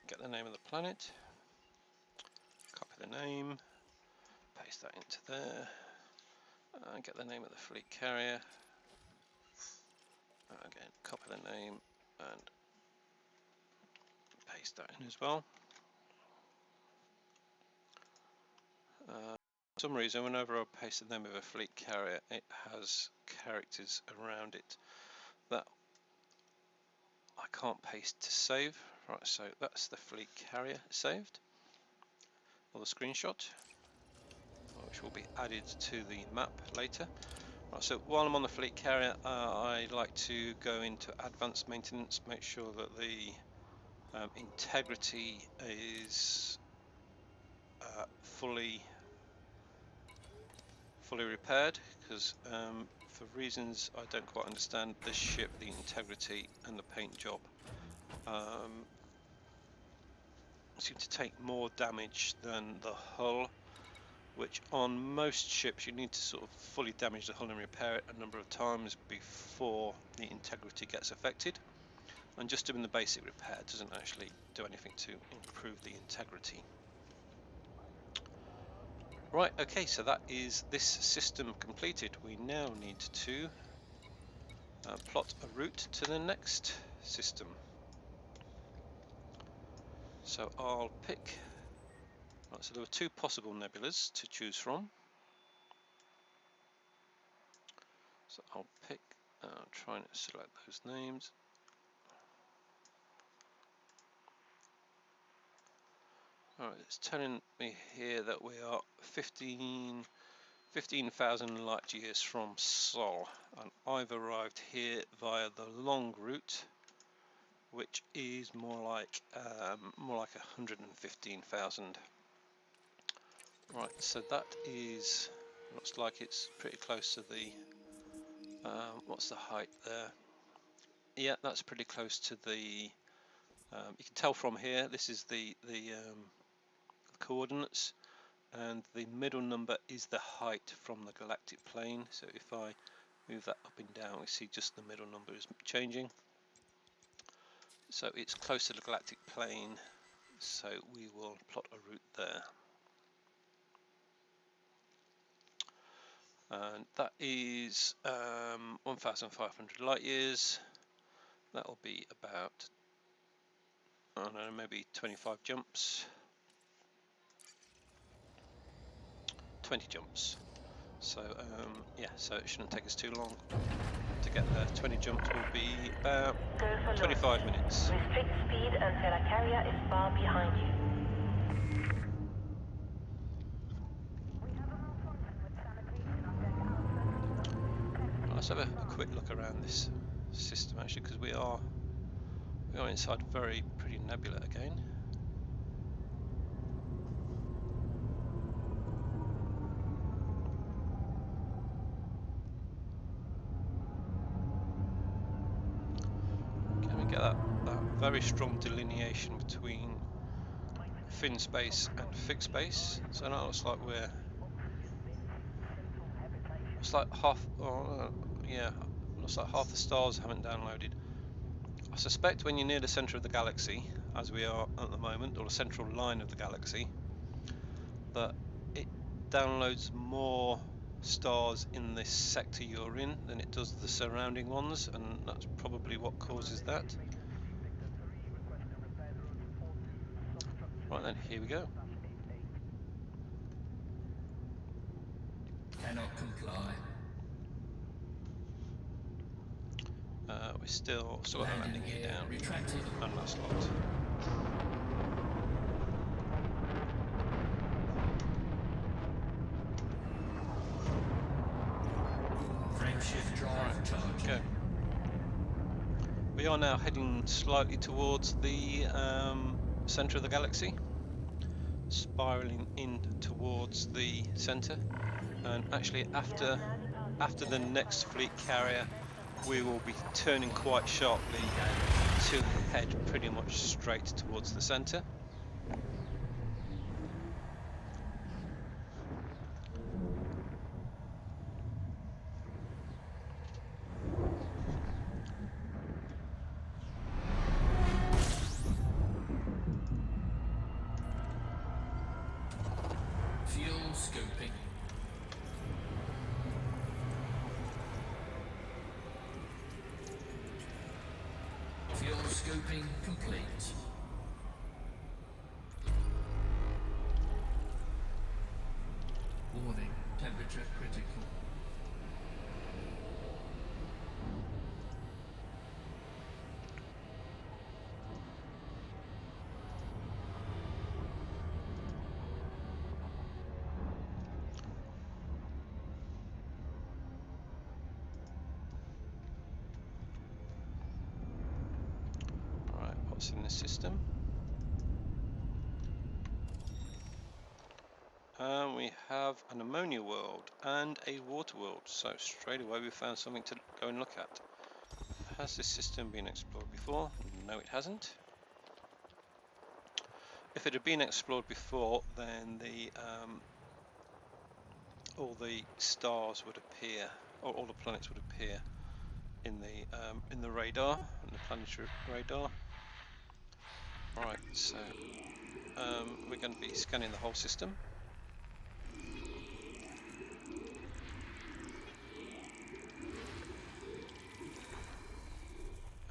get the name of the planet, copy the name, paste that into there, and get the name of the fleet carrier, again copy the name and paste that in as well. For some reason, whenever I paste the name of a fleet carrier, it has characters around it that I can't paste to save. Right, so that's the fleet carrier saved, or the screenshot, which will be added to the map later. Right, so while I'm on the fleet carrier, I like to go into advanced maintenance, make sure that the integrity is fully repaired, because for reasons I don't quite understand, this ship, the integrity and the paint job seem to take more damage than the hull, which on most ships you need to sort of fully damage the hull and repair it a number of times before the integrity gets affected, and just doing the basic repair doesn't actually do anything to improve the integrity. Right, okay, so that is this system completed. We now need to plot a route to the next system. So I'll pick, right, so there were 2 possible nebulas to choose from. So I'll pick, try and select those names. Alright, it's telling me here that we are 15,000 light years from Sol, and I've arrived here via the long route, which is more like 115,000. Right, so that is, looks like it's pretty close to the what's the height there? Yeah, that's pretty close to the you can tell from here this is the coordinates, and the middle number is the height from the galactic plane. So if I move that up and down, we see just the middle number is changing. So it's close to the galactic plane, so we will plot a route there. And that is 1,500 light years. That will be about, I don't know, maybe 25 jumps. 20 jumps. So yeah, so it shouldn't take us too long to get there. 20 jumps will be about 25 minutes. Restrict speed until a carrier is far behind you. Let's have a quick look around this system actually, because we are inside pretty nebula again. Can we get that very strong delineation between fin space and fixed space? So now it looks like it's like half, yeah, looks like half the stars haven't downloaded. I suspect when you're near the centre of the galaxy, as we are at the moment, or the central line of the galaxy, that it downloads more stars in this sector you're in than it does the surrounding ones, and that's probably what causes that. Right then, here we go. Cannot comply. We're still got the landing gear down. Retracted. And last locked. Frameshift drive charged. Go. We are now heading slightly towards the centre of the galaxy, spiralling in towards the centre, and actually after the next fleet carrier we will be turning quite sharply to head pretty much straight towards the centre. Fuel scoping. Fuel scoping complete. Warning, temperature critical. Alright, what's in the system? We have an ammonia world and a water world, so straight away we found something to go and look at. Has this system been explored before? No, it hasn't. If it had been explored before, then all the stars would appear, or all the planets would appear in the radar, in the planetary radar. Right, so we're going to be scanning the whole system.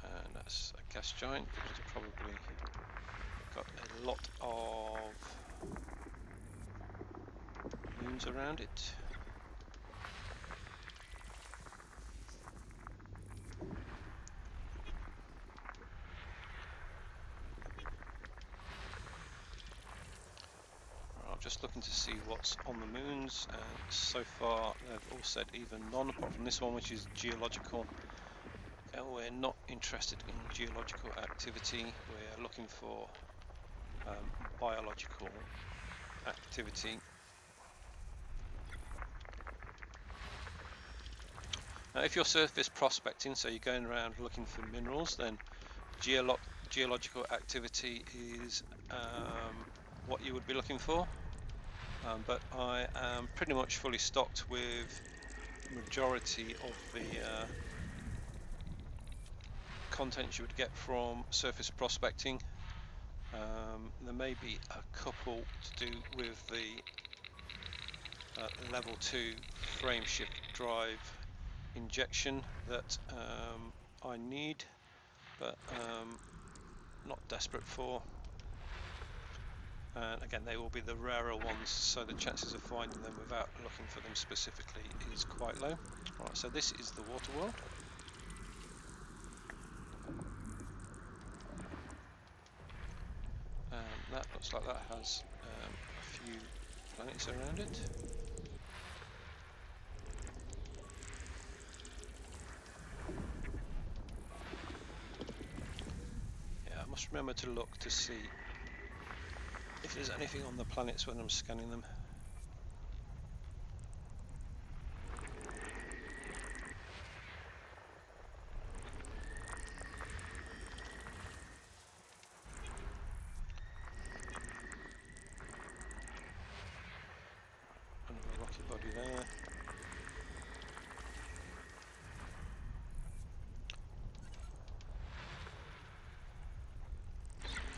And that's a gas giant, which has probably got a lot of moons around it. I'm just looking to see what's on the moons, and so far they've all said either none, apart from this one, which is geological. We're not interested in geological activity. We're looking for biological activity. Now, if you're surface prospecting, so you're going around looking for minerals, then geological activity is what you would be looking for. But I am pretty much fully stocked with the majority of the content you would get from surface prospecting. There may be a couple to do with the level 2 frameshift drive injection that I need, but not desperate for. And again, they will be the rarer ones, so the chances of finding them without looking for them specifically is quite low. Alright, so this is the water world. That looks like that has a few planets around it. Yeah, I must remember to look to see if there's anything on the planets when I'm scanning them. Another rocky body there.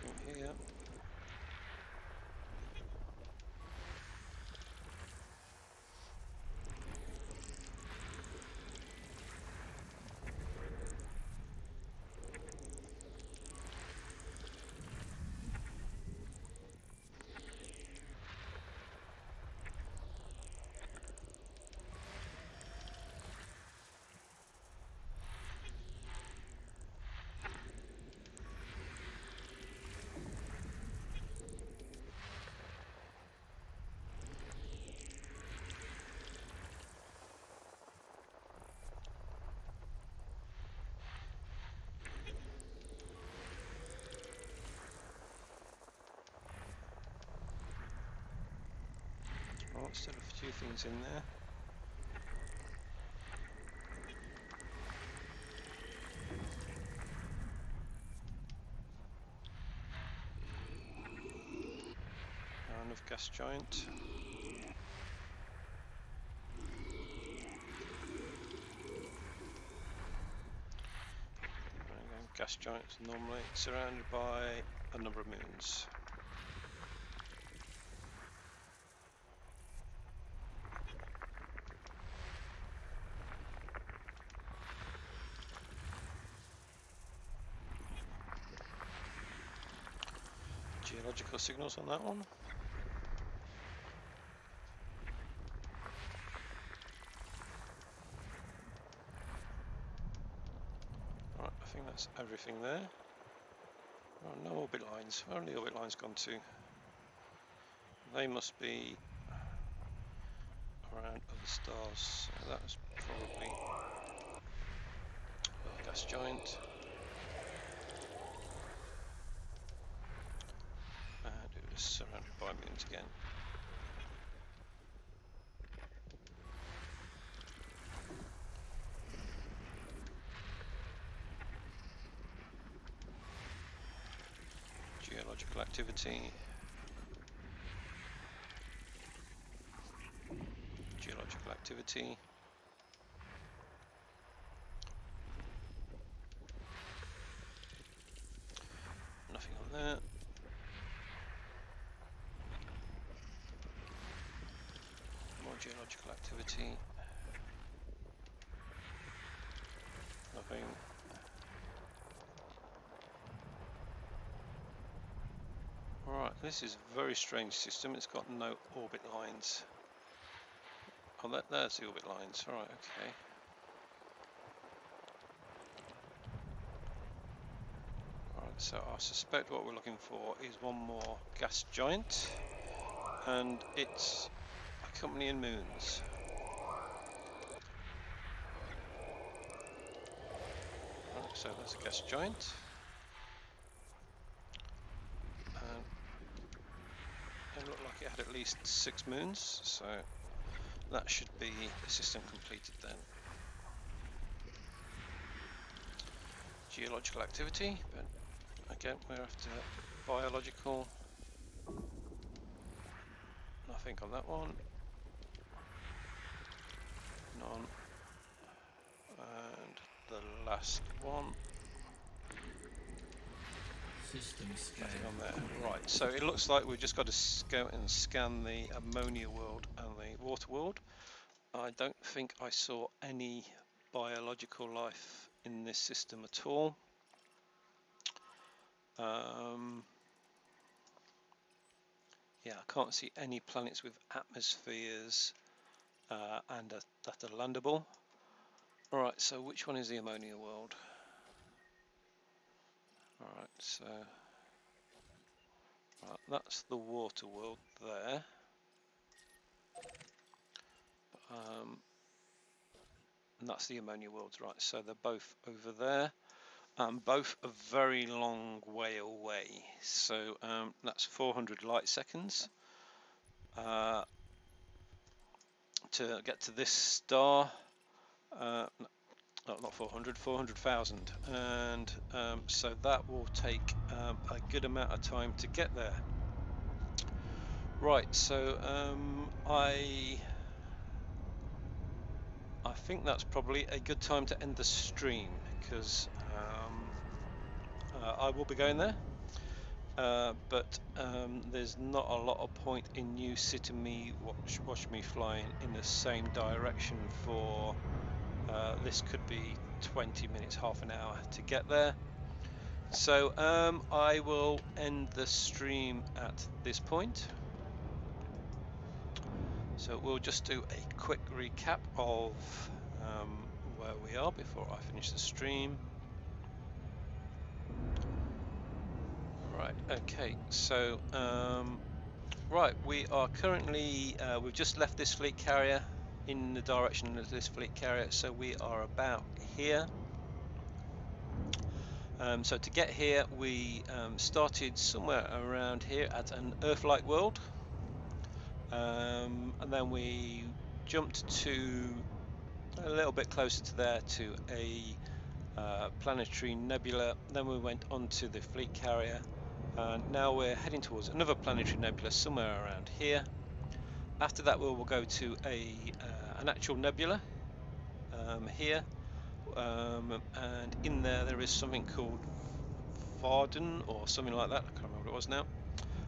Something here. still a few things in there. Enough gas giant. Gas giants normally surrounded by a number of moons. Geological signals on that one. Right, I think that's everything there. Oh, no orbit lines. Where have the orbit lines gone to? They must be around other stars. So that's probably a gas giant. And it was surrounded by moons again. Geological activity. Geological activity. Nothing on there. More geological activity. Nothing. Right, this is a very strange system. It's got no orbit lines. Oh, there's the orbit lines. Right, okay. Alright, so I suspect what we're looking for is one more gas giant, and it's accompanying moons. Right, so that's a gas giant. And it looked like it had at least 6 moons, so that should be the system completed then. Geological activity, but again we're after biological. Nothing on that one. None. And the last one. System scan. Nothing on there. Right, so it looks like we've just got to go and scan the ammonia world and the water world. I don't think I saw any biological life in this system at all. Yeah, I can't see any planets with atmospheres and that are landable. Alright, so which one is the ammonia world? Alright, so that's the water world there. And that's the ammonia worlds, right? So they're both over there. Both a very long way away. So that's 400 light seconds to get to this star. No, not 400, 400,000. And so that will take a good amount of time to get there. Right, so I think that's probably a good time to end the stream, because I will be going there, but there's not a lot of point in you sitting me watch me flying in the same direction for this could be 20 minutes, half an hour to get there. So I will end the stream at this point. So we'll just do a quick recap of where we are before I finish the stream. Right, okay, so right, we are currently, we've just left this fleet carrier in the direction of this fleet carrier, so we are about here. So to get here, we started somewhere around here at an Earth-like world. and then we jumped to a little bit closer to there to a Planetary Nebula. Then we went onto the fleet carrier, and now we're heading towards another Planetary Nebula somewhere around here. After that, we'll go to an actual nebula here, and in there is something called Varden or something like that. I can't remember what it was now.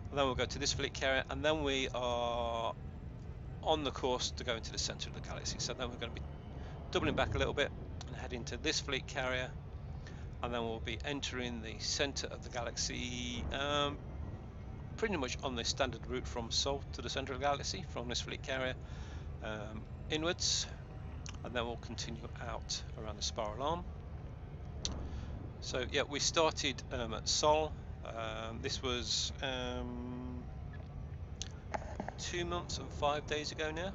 And then we'll go to this fleet carrier, and then we are on the course to go into the center of the galaxy. So then we're going to be doubling back a little bit and head into this fleet carrier, and then we'll be entering the center of the galaxy, pretty much on the standard route from Sol to the center of the galaxy from this fleet carrier, inwards, and then we'll continue out around the spiral arm. So yeah, we started at Sol. This was 2 months and 5 days ago now.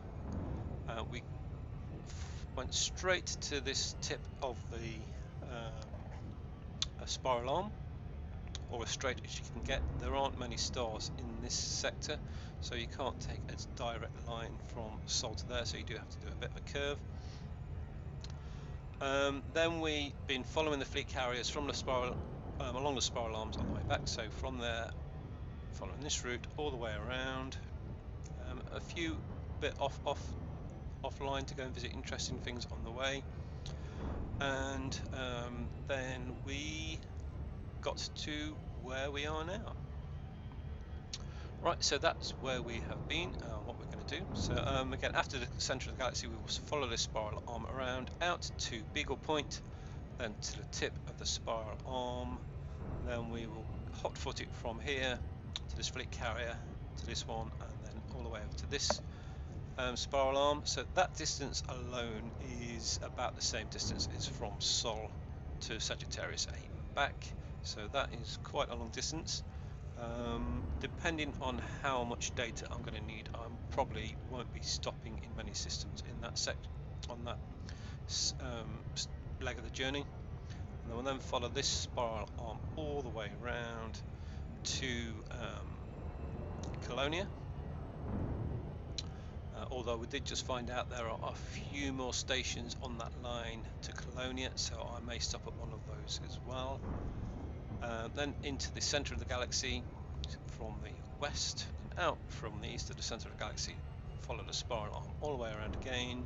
We went straight to this tip of the spiral arm, or as straight as you can get. There aren't many stars in this sector, so you can't take a direct line from Sol to there, so you do have to do a bit of a curve. Then we've been following the fleet carriers from the spiral, along the spiral arms on the way back, so from there following this route all the way around, a few bit offline to go and visit interesting things on the way, and then we got to where we are now. Right, so that's where we have been, what we're going to do. So again, after the center of the galaxy, we will follow this spiral arm around out to Beagle Point, then to the tip of the spiral arm. Then we will hot-foot it from here to this fleet carrier, to this one, and then all the way over to this spiral arm. So that distance alone is about the same distance as from Sol to Sagittarius A and back. So that is quite a long distance. Depending on how much data I'm going to need, I probably won't be stopping in many systems in that on that leg of the journey. And then we'll then follow this spiral arm all the way around to Colonia. Although we did just find out there are a few more stations on that line to Colonia, so I may stop at one of those as well. Then into the center of the galaxy from the west, and out from the east of the center of the galaxy, follow the spiral arm all the way around again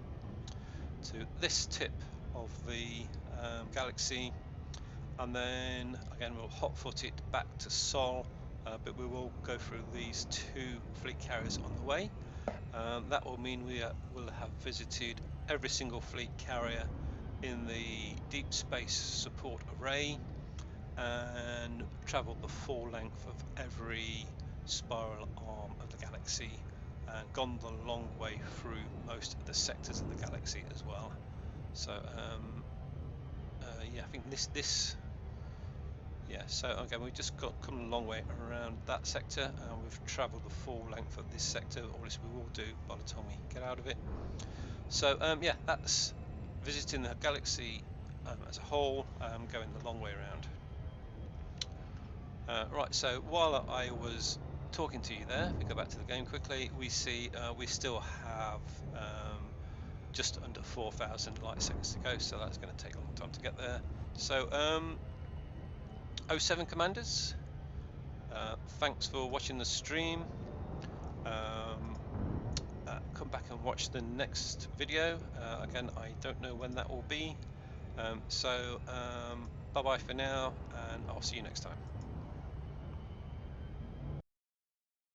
to this tip of the galaxy, and then again we'll hot-foot it back to Sol, but we will go through these two fleet carriers on the way. That will mean we will have visited every single fleet carrier in the deep space support array, and travelled the full length of every spiral arm of the galaxy, and gone the long way through most of the sectors of the galaxy as well. So yeah, I think so again we've just come a long way around that sector, and we've travelled the full length of this sector, or at least we will do by the time we get out of it. So yeah, that's visiting the galaxy as a whole, going the long way around. Right, so while I was talking to you there, if we go back to the game quickly, we see we still have just under 4,000 light seconds to go, so that's going to take a long time to get there. So 07 Commanders, thanks for watching the stream. Come back and watch the next video. Again, I don't know when that will be. So bye bye for now, and I'll see you next time.